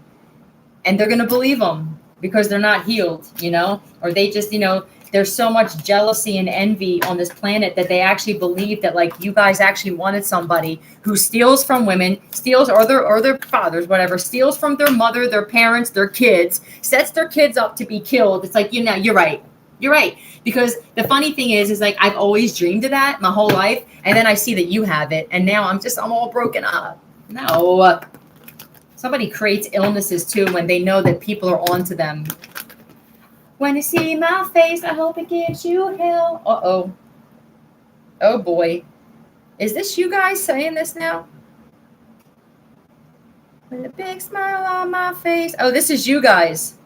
And they're going to believe them because they're not healed, you know, or they just, you know, there's so much jealousy and envy on this planet that they actually believe that, like, you guys actually wanted somebody who steals from women, steals, or their fathers, whatever, steals from their mother, their parents, their kids, sets their kids up to be killed. It's like, you know, you're right. You're right. Because the funny thing is like, I've always dreamed of that my whole life. And then I see that you have it. And now I'm all broken up. No. Somebody creates illnesses too when they know that people are onto them. When you see my face, I hope it gives you hell. Uh-oh. Oh, boy. Is this you guys saying this now? With a big smile on my face. Oh, this is you guys.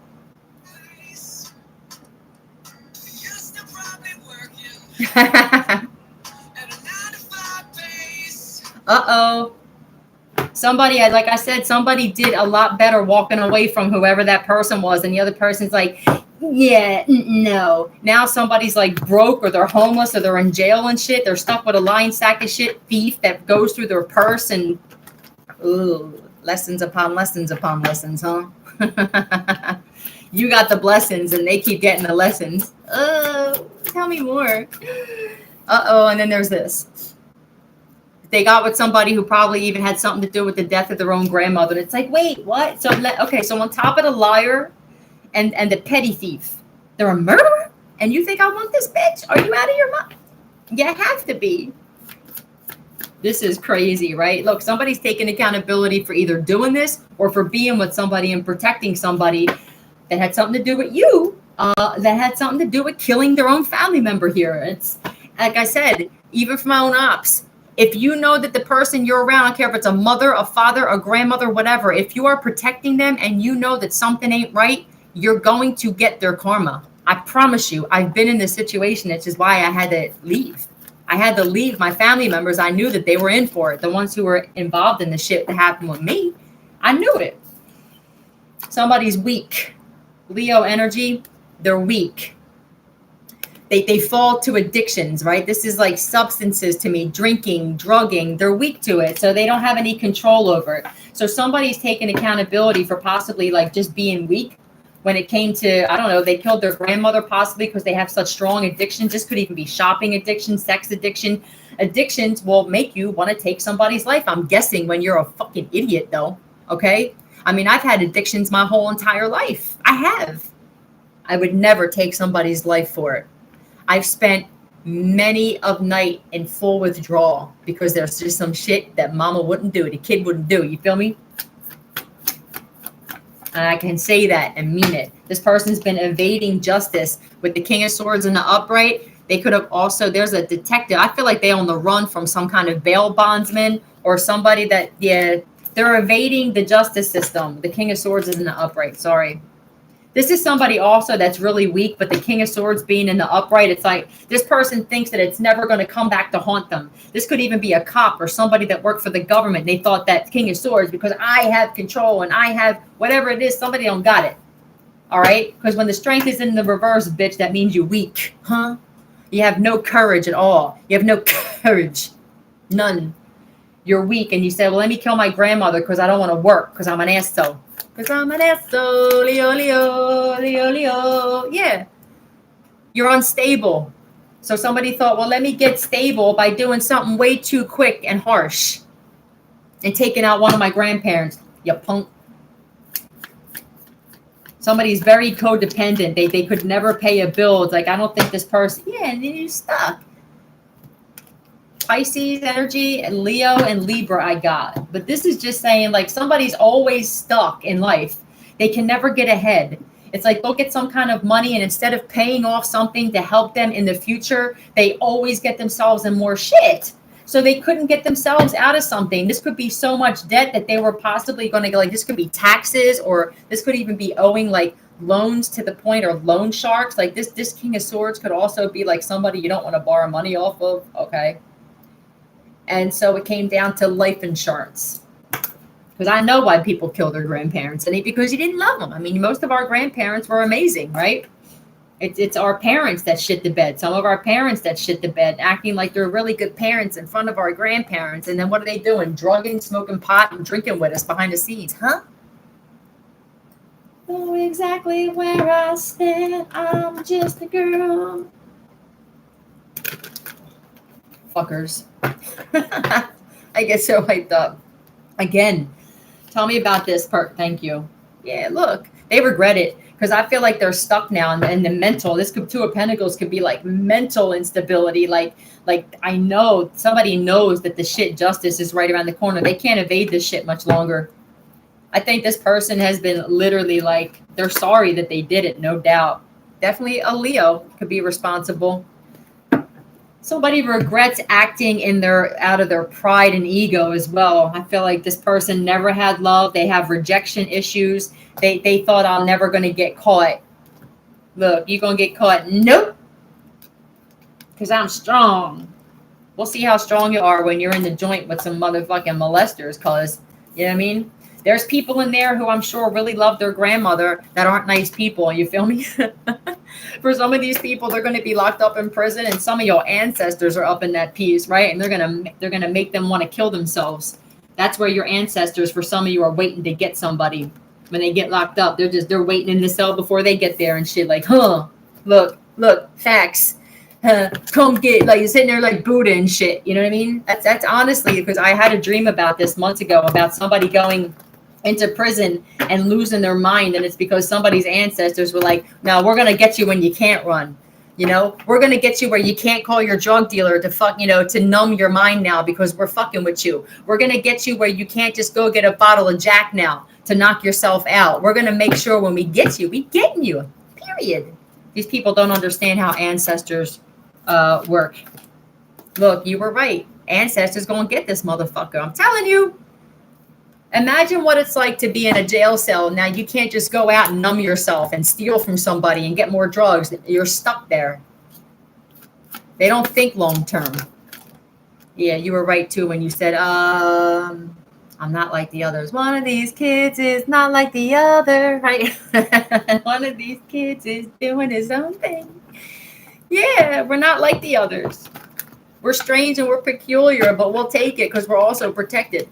Uh-oh. Somebody, like I said, somebody did a lot better walking away from whoever that person was. And the other person's like, yeah, no. Now somebody's like broke, or they're homeless, or they're in jail and shit. They're stuck with a lying sack of shit thief that goes through their purse, and ooh, lessons upon lessons upon lessons, huh? You got the blessings and they keep getting the lessons. Oh, tell me more. Uh-oh, and then there's this. They got with somebody who probably even had something to do with the death of their own grandmother. It's like, wait, what? So, okay, so on top of the liar and the petty thief, they're a murderer? And you think I want this bitch? Are you out of your mind? You have to be. This is crazy, right? Look, somebody's taking accountability for either doing this or for being with somebody and protecting somebody that had something to do with you, that had something to do with killing their own family member here. It's, like I said, even for my own ops, if you know that the person you're around, I don't care if it's a mother, a father, a grandmother, whatever, if you are protecting them and you know that something ain't right, you're going to get their karma. I promise you. I've been in this situation. It's just why I had to leave. I had to leave my family members. I knew that they were in for it. The ones who were involved in the shit that happened with me, I knew it. Somebody's weak. Leo energy, they're weak. They fall to addictions, right? This is like substances to me, drinking, drugging. They're weak to it, so they don't have any control over it. So somebody's taking accountability for possibly like just being weak when it came to, I don't know, they killed their grandmother possibly because they have such strong addictions. This could even be shopping addiction, sex addiction. Addictions will make you want to take somebody's life. I'm guessing when you're a fucking idiot though, okay? I mean, I've had addictions my whole entire life. I have. I would never take somebody's life for it. I've spent many of night in full withdrawal because there's just some shit that mama wouldn't do, the kid wouldn't do. You feel me? And I can say that and mean it. This person's been evading justice with the King of Swords in the upright. They could have also, there's a detective. I feel like they're on the run from some kind of bail bondsman or somebody that, yeah, they're evading the justice system. The King of Swords is in the upright. Sorry. This is somebody also that's really weak, but the King of Swords being in the upright, it's like this person thinks that it's never going to come back to haunt them. This could even be a cop or somebody that worked for the government. They thought that King of Swords, because I have control and I have whatever it is, somebody don't got it. All right? Because when the strength is in the reverse, bitch, that means you're weak. Huh? You have no courage at all. You have no courage. None. You're weak. And you say, well, let me kill my grandmother because I don't want to work because I'm an asshole. Because I'm an asshole, Leo, Leo, Leo, Leo. Yeah. You're unstable. So somebody thought, well, let me get stable by doing something way too quick and harsh. And taking out one of my grandparents. You punk. Somebody's very codependent. They could never pay a bill. It's like, I don't think this person. Yeah, and then you're stuck. Pisces energy, and Leo and Libra I got. But this is just saying like somebody's always stuck in life. They can never get ahead. It's like they'll get some kind of money, and instead of paying off something to help them in the future, they always get themselves in more shit. So they couldn't get themselves out of something. This could be so much debt that they were possibly going to go like, this could be taxes, or this could even be owing like loans to the point, or loan sharks. Like this King of Swords could also be like somebody you don't want to borrow money off of. Okay. And so it came down to life insurance. Because I know why people kill their grandparents, and because you didn't love them. I mean, most of our grandparents were amazing, right? It's our parents that shit the bed. Some of our parents that shit the bed, acting like they're really good parents in front of our grandparents. And then what are they doing? Drugging, smoking pot, and drinking with us behind the scenes, huh? Know exactly where I stand. I'm just a girl. Fuckers. I get so hyped up. Again, tell me about this part. Thank you. Yeah, look, they regret it. Because I feel like they're stuck now in the mental. This Two of Pentacles could be like mental instability. Like I know somebody knows that the shit justice is right around the corner. They can't evade this shit much longer. I think this person has been literally like, they're sorry that they did it, no doubt. Definitely a Leo could be responsible. Somebody regrets acting out of their pride and ego as well. I feel like this person never had love. They have rejection issues. They thought, I'm never going to get caught. Look, you're going to get caught. Nope. Because I'm strong. We'll see how strong you are when you're in the joint with some motherfucking molesters. Because, you know what I mean? There's people in there who I'm sure really love their grandmother that aren't nice people. You feel me? For some of these people, they're going to be locked up in prison, and some of your ancestors are up in that piece, right? And they're gonna make them want to kill themselves. That's where your ancestors, for some of you, are waiting to get somebody. When they get locked up, they're waiting in the cell before they get there and shit. Like, look, facts. Come get, like, you're sitting there like Buddha and shit. You know what I mean? That's honestly, because I had a dream about this months ago about somebody going into prison and losing their mind, and it's because somebody's ancestors were like, no, we're gonna get you when you can't run. You know, we're gonna get you where you can't call your drug dealer to fuck, you know, to numb your mind now because we're fucking with you. We're gonna get you where you can't just go get a bottle of Jack now to knock yourself out. We're gonna make sure when we get you, we getting you. Period. These people don't understand how ancestors work. Look, you were right. Ancestors gonna get this motherfucker. I'm telling you. Imagine what it's like to be in a jail cell. Now you can't just go out and numb yourself and steal from somebody and get more drugs. You're stuck there. They don't think long term. Yeah, you were right too when you said, I'm not like the others. One of these kids is not like the other, right? One of these kids is doing his own thing. Yeah, we're not like the others. We're strange and we're peculiar, but we'll take it because we're also protected.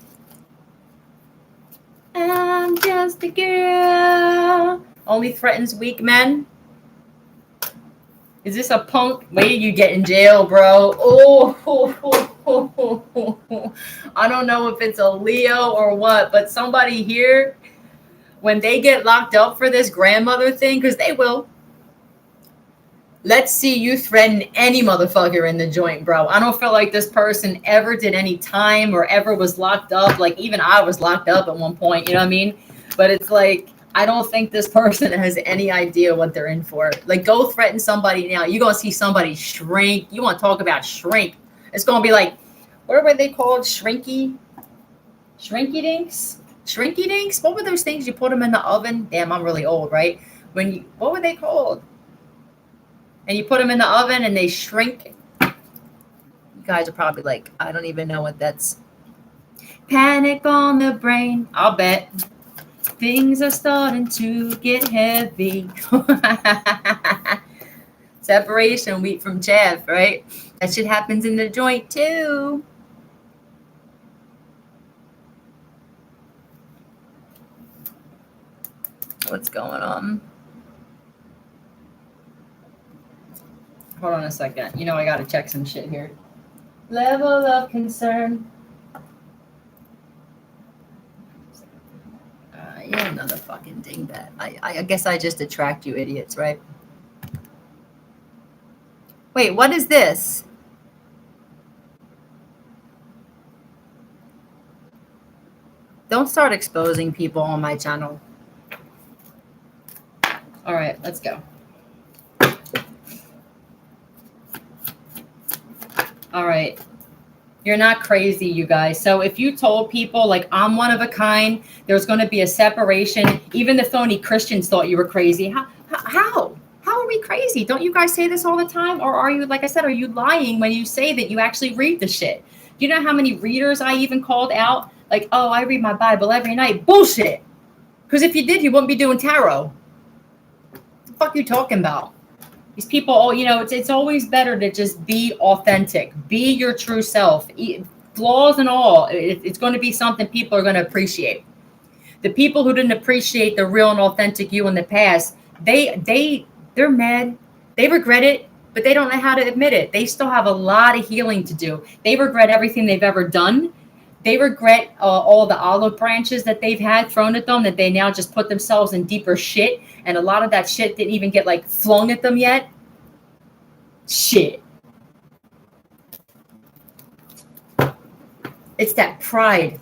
I'm just a girl. Only threatens weak men. Is this a punk? Wait, you get in jail, bro. I don't know if it's a Leo or what, but somebody here, when they get locked up for this grandmother thing, because they will. Let's see you threaten any motherfucker in the joint, bro. I don't feel like this person ever did any time or ever was locked up. Like, even I was locked up at one point, you know what I mean? But it's like, I don't think this person has any idea what they're in for. Like, go threaten somebody now. You're going to see somebody shrink. You want to talk about shrink. It's going to be like, what were they called? Shrinky dinks? Shrinky dinks? What were those things? You put them in the oven? Damn, I'm really old, right? What were they called? And you put them in the oven and they shrink. You guys are probably like, I don't even know what that's. Panic on the brain. I'll bet. Things are starting to get heavy. Separation, wheat from chaff, right? That shit happens in the joint too. What's going on? Hold on a second. You know, I got to check some shit here. Level of concern. You're another fucking dingbat. I guess I just attract you idiots, right? Wait, what is this? Don't start exposing people on my channel. All right, let's go. All right. You're not crazy, you guys. So if you told people like I'm one of a kind, there's going to be a separation. Even the phony Christians thought you were crazy. How are we crazy? Don't you guys say this all the time? Or are you, like I said, are you lying when you say that you actually read the shit? Do you know how many readers I even called out? Like, oh, I read my Bible every night. Bullshit. Because if you did, you wouldn't be doing tarot. What the fuck are you talking about? These people, you know, it's always better to just be authentic, be your true self, flaws and all. It's going to be something people are going to appreciate. The people who didn't appreciate the real and authentic you in the past, they're mad, they regret it, but they don't know how to admit it. They still have a lot of healing to do. They regret everything they've ever done. They regret all the olive branches that they've had thrown at them, that they now just put themselves in deeper shit. And a lot of that shit didn't even get like flung at them yet. Shit. It's that pride.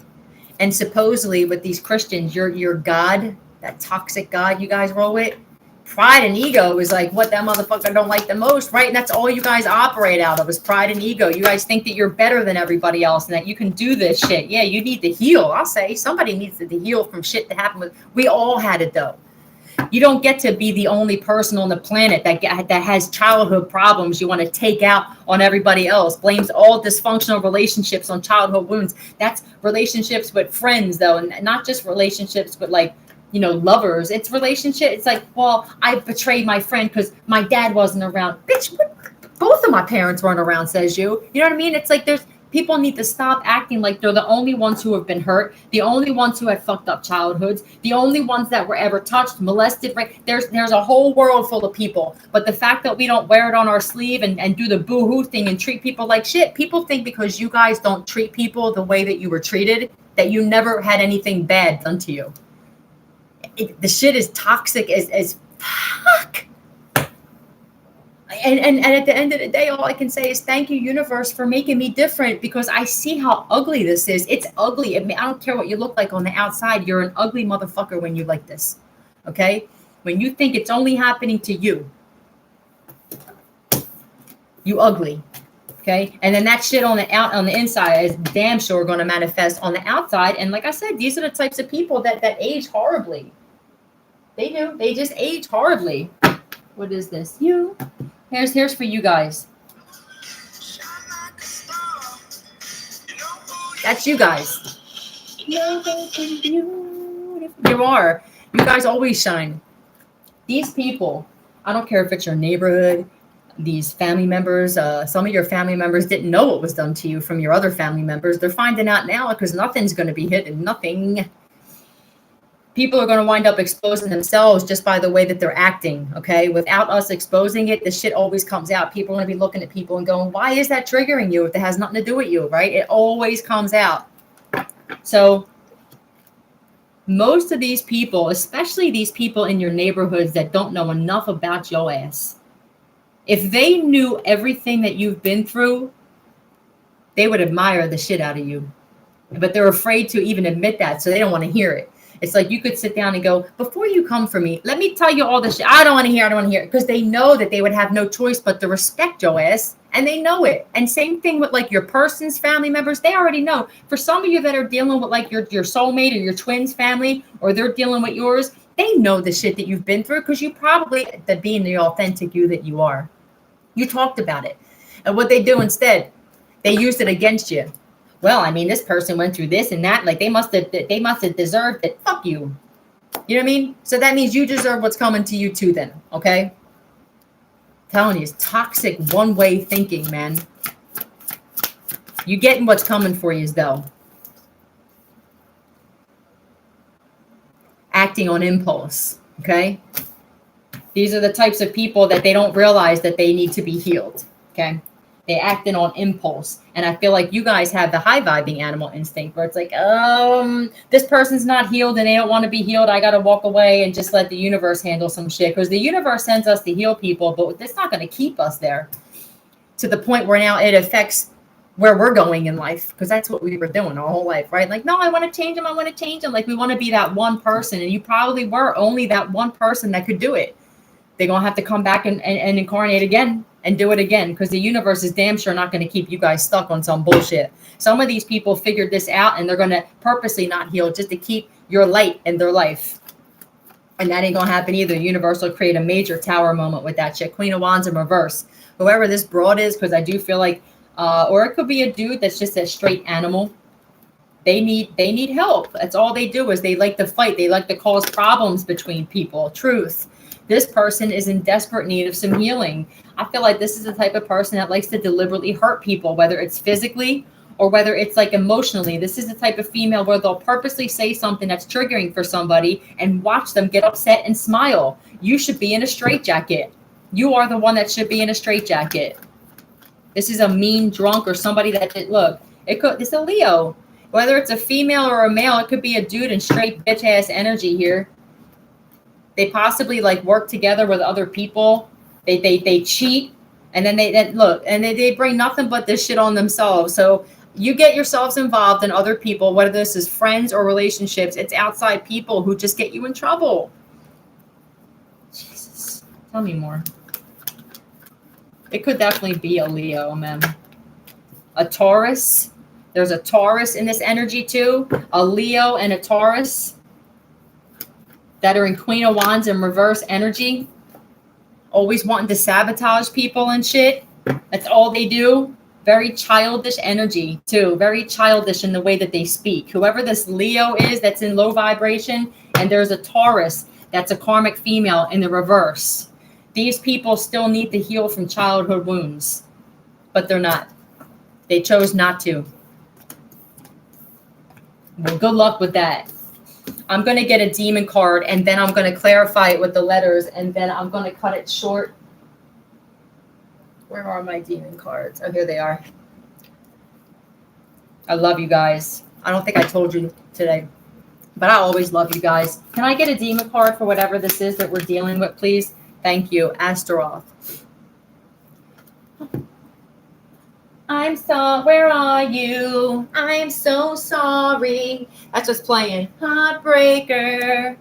And supposedly with these Christians, your God, that toxic God you guys roll with, pride and ego is like what that motherfucker don't like the most, right? And that's all you guys operate out of is pride and ego. You guys think that you're better than everybody else and that you can do this shit. Yeah, you need to heal. I'll say somebody needs to heal from shit that happened with. We all had it though. You don't get to be the only person on the planet that has childhood problems you want to take out on everybody else. Blames all dysfunctional relationships on childhood wounds. That's relationships with friends though, and not just relationships with like, you know, lovers. It's relationship. It's like, well, I betrayed my friend because my dad wasn't around. Bitch, both of my parents weren't around, says you. You know what I mean? It's like people need to stop acting like they're the only ones who have been hurt, the only ones who had fucked up childhoods, the only ones that were ever touched, molested. Right? There's a whole world full of people. But the fact that we don't wear it on our sleeve and do the boo-hoo thing and treat people like shit, people think because you guys don't treat people the way that you were treated, that you never had anything bad done to you. The shit is toxic as fuck. And at the end of the day, all I can say is thank you, universe, for making me different because I see how ugly this is. It's ugly. I mean, I don't care what you look like on the outside. You're an ugly motherfucker when you like this. Okay? When you think it's only happening to you, you ugly. Okay? And then that shit on the inside is damn sure going to manifest on the outside. And like I said, these are the types of people that age horribly. They do. They just age horribly. What is this? Here's for you guys. That's you guys. You are. You guys always shine. These people, I don't care if it's your neighborhood, these family members, some of your family members didn't know what was done to you from your other family members. They're finding out now because nothing's going to be hidden. Nothing. People are going to wind up exposing themselves just by the way that they're acting, okay? Without us exposing it, the shit always comes out. People are going to be looking at people and going, why is that triggering you if it has nothing to do with you, right? It always comes out. So most of these people, especially these people in your neighborhoods that don't know enough about your ass, if they knew everything that you've been through, they would admire the shit out of you. But they're afraid to even admit that, so they don't want to hear it. It's like you could sit down and go, before you come for me, let me tell you all this shit. I don't want to hear it. Because they know that they would have no choice but to respect your ass. And they know it. And same thing with like your person's family members. They already know. For some of you that are dealing with like your soulmate or your twin's family, or they're dealing with yours, they know the shit that you've been through because you probably, that being the authentic you that you are. You talked about it. And what they do instead, they used it against you. Well, I mean, this person went through this and that. Like they must have deserved it. Fuck you. You know what I mean? So that means you deserve what's coming to you too then. Okay? I'm telling you, it's toxic one-way thinking, man. You getting what's coming for you though. Acting on impulse. Okay? These are the types of people that they don't realize that they need to be healed. Okay? They acting on impulse. And I feel like you guys have the high vibing animal instinct where it's like, this person's not healed and they don't want to be healed. I got to walk away and just let the universe handle some shit. Because the universe sends us to heal people, but it's not going to keep us there to the point where now it affects where we're going in life, because that's what we were doing our whole life, right? Like, no, I want to change them. I want to change them. Like, we want to be that one person, and you probably were only that one person that could do it. They're going to have to come back and incarnate again and do it again, because the universe is damn sure not going to keep you guys stuck on some bullshit. Some of these people figured this out, and they're going to purposely not heal just to keep your light in their life. And that ain't going to happen either. The universe will create a major tower moment with that shit. Queen of Wands in reverse. Whoever this broad is, because I do feel like, or it could be a dude that's just a straight animal. They need help. That's all they do, is they like to fight. They like to cause problems between people. Truth. This person is in desperate need of some healing. I feel like this is the type of person that likes to deliberately hurt people, whether it's physically or whether it's like emotionally. This is the type of female where they'll purposely say something that's triggering for somebody and watch them get upset and smile. You should be in a straitjacket. You are the one that should be in a straitjacket. This is a mean drunk or somebody that did, look, it's a Leo. Whether it's a female or a male, it could be a dude in straight bitch ass energy here. They possibly like work together with other people. They cheat, and then they bring nothing but this shit on themselves. So you get yourselves involved in other people, whether this is friends or relationships. It's outside people who just get you in trouble. Jesus, tell me more. It could definitely be a Leo, man. A Taurus. There's a Taurus in this energy too. A Leo and a Taurus that are in Queen of Wands in reverse energy. Always wanting to sabotage people and shit. That's all they do. Very childish energy too. Very childish in the way that they speak. Whoever this Leo is that's in low vibration, and there's a Taurus that's a karmic female in the reverse. These people still need to heal from childhood wounds, but they're not. They chose not to. Well, good luck with that. I'm going to get a demon card, and then I'm going to clarify it with the letters, and then I'm going to cut it short. Where are my demon cards? Oh, here they are. I love you guys. I don't think I told you today, but I always love you guys. Can I get a demon card for whatever this is that we're dealing with, please? Thank you. Astaroth. I'm sorry. Where are you? I'm so sorry. That's what's playing. Heartbreaker.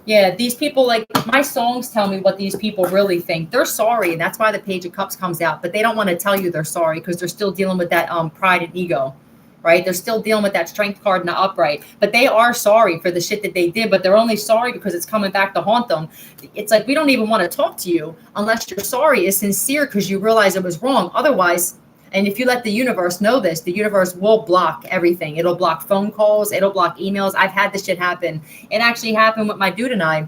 Yeah, these people, like, my songs tell me what these people really think. They're sorry. That's why the Page of Cups comes out. But they don't want to tell you they're sorry because they're still dealing with that pride and ego, right? They're still dealing with that Strength card in the upright. But they are sorry for the shit that they did. But they're only sorry because it's coming back to haunt them. It's like, we don't even want to talk to you unless your sorry is sincere because you realize it was wrong. Otherwise, and if you let the universe know this, the universe will block everything. It'll block phone calls. It'll block emails. I've had this shit happen. It actually happened with my dude and I,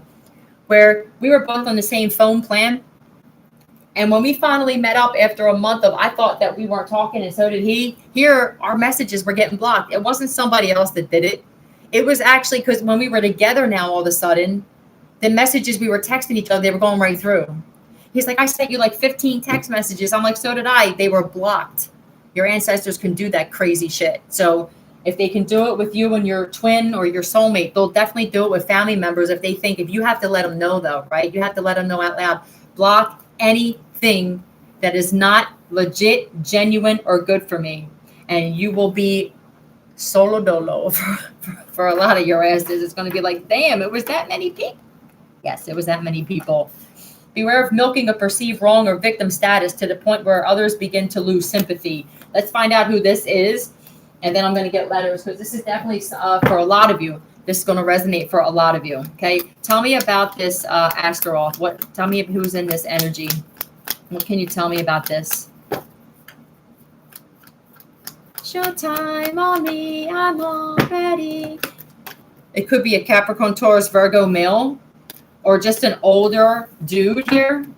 where we were both on the same phone plan. And when we finally met up after a month of, I thought that we weren't talking, and so did he. Here, our messages were getting blocked. It wasn't somebody else that did it. It was actually because when we were together now, all of a sudden, the messages we were texting each other, they were going right through. He's like, I sent you like 15 text messages. I'm like, so did I. They were blocked. Your ancestors can do that crazy shit. So if they can do it with you and your twin or your soulmate, they'll definitely do it with family members if they think, if you have to let them know though, right? You have to let them know out loud. Block anything that is not legit, genuine, or good for me. And you will be solo dolo for a lot of your asses. It's going to be like, damn, it was that many people. Yes, it was that many people. Beware of milking a perceived wrong or victim status to the point where others begin to lose sympathy. Let's find out who this is, and then I'm going to get letters, because this is definitely for a lot of you. This is going to resonate for a lot of you. Okay, tell me about this Astaroth. Tell me who's in this energy. What can you tell me about this? Showtime on me, I'm all ready. It could be a Capricorn, Taurus, Virgo male. Or just an older dude here.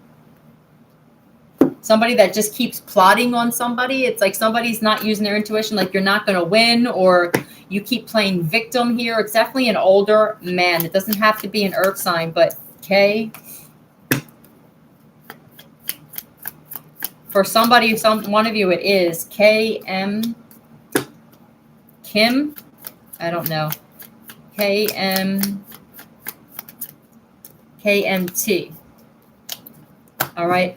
Somebody that just keeps plotting on somebody. It's like somebody's not using their intuition, like you're not going to win, or you keep playing victim here. It's definitely an older man. It doesn't have to be an earth sign, but okay. For somebody, one of you, it is Kim. I don't know. KMT. All right.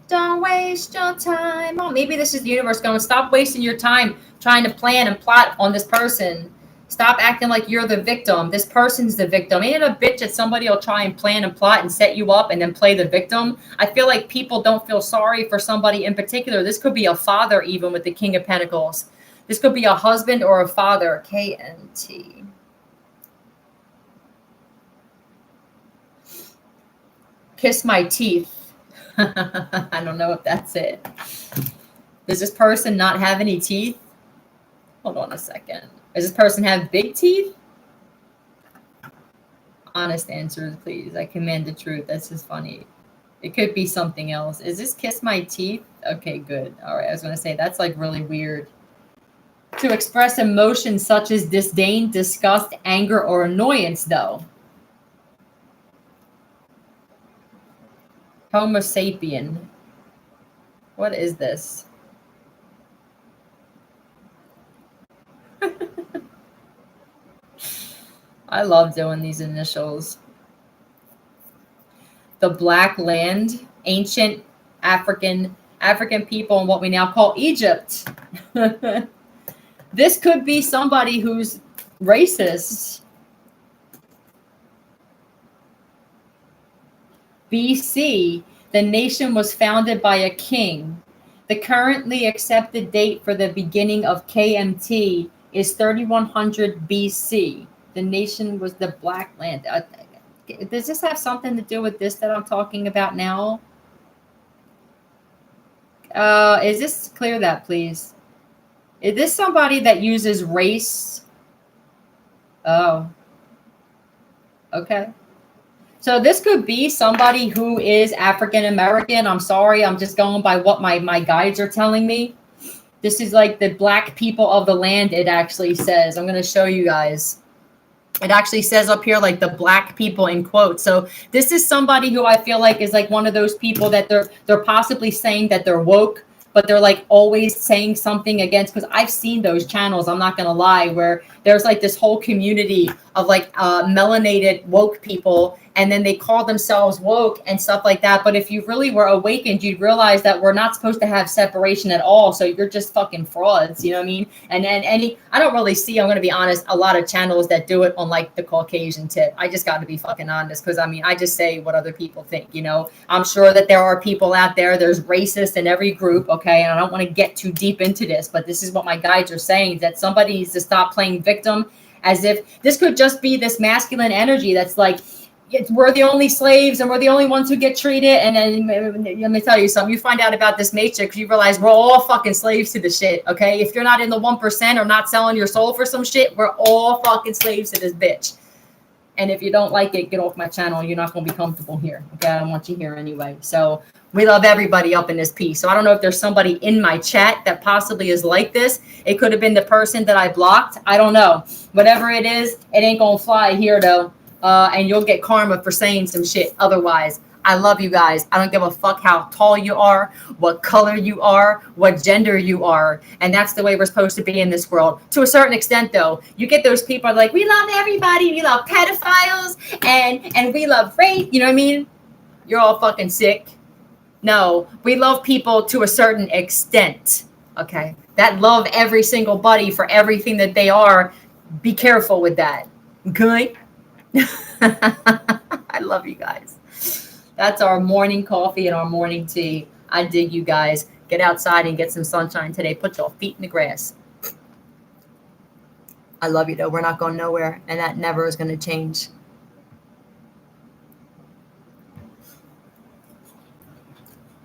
Don't wait waste your time. Oh, maybe this is the universe going, stop wasting your time trying to plan and plot on this person. Stop acting like you're the victim. This person's the victim. Ain't it a bitch that somebody will try and plan and plot and set you up and then play the victim? I feel like people don't feel sorry for somebody in particular. This could be a father even with the King of Pentacles. This could be a husband or a father. KNT. Kiss my teeth. I don't know if that's it. Does this person not have any teeth? Hold on a second. Does this person have big teeth? Honest answers, please. I command the truth. That's just funny. It could be something else. Is this kiss my teeth? Okay, good. All right. I was going to say that's like really weird. To express emotions such as disdain, disgust, anger, or annoyance, though. Homo sapien. What is this? I love doing these initials. The Black Land, ancient African people in what we now call Egypt. This could be somebody who's racist. BC, the nation was founded by a king. The currently accepted date for the beginning of KMT is 3100 BC. The nation was the Black Land. Does this have something to do with this that I'm talking about now? Is this clear that, please? Is this somebody that uses race? Oh. Okay. So this could be somebody who is African American. I'm sorry. I'm just going by what my guides are telling me. This is like the black people of the land, it actually says. I'm going to show you guys. It actually says up here like the black people in quotes. So this is somebody who I feel like is like one of those people that they're possibly saying that they're woke, but they're like always saying something against, because I've seen those channels, I'm not going to lie, where there's like this whole community of like melanated woke people, and then they call themselves woke and stuff like that. But if you really were awakened, you'd realize that we're not supposed to have separation at all. So you're just fucking frauds, you know what I mean? And then I don't really see, I'm going to be honest, a lot of channels that do it on like the Caucasian tip. I just got to be fucking honest, because I mean, I just say what other people think, you know? I'm sure that there are people out there, there's racists in every group, okay? And I don't want to get too deep into this, but this is what my guides are saying, that somebody needs to stop playing victim, as if this could just be this masculine energy that's like, we're the only slaves and we're the only ones who get treated. And then let me tell you something. You find out about this matrix, you realize we're all fucking slaves to the shit, okay? If you're not in the 1% or not selling your soul for some shit, we're all fucking slaves to this bitch. And if you don't like it, get off my channel. You're not going to be comfortable here, okay? I don't want you here anyway. So we love everybody up in this piece. So I don't know if there's somebody in my chat that possibly is like this. It could have been the person that I blocked. I don't know. Whatever it is, it ain't going to fly here, though. And you'll get karma for saying some shit otherwise. I love you guys. I don't give a fuck how tall you are, what color you are, what gender you are. And that's the way we're supposed to be in this world. To a certain extent, though, you get those people like, we love everybody. We love pedophiles and we love rape. You know what I mean? You're all fucking sick. No, we love people to a certain extent. Okay. That love every single buddy for everything that they are. Be careful with that. Okay. I love you guys. That's our morning coffee and our morning tea. I dig you guys. Get outside and get some sunshine today. Put your feet in the grass. I love you, though. We're not going nowhere, and that never is going to change.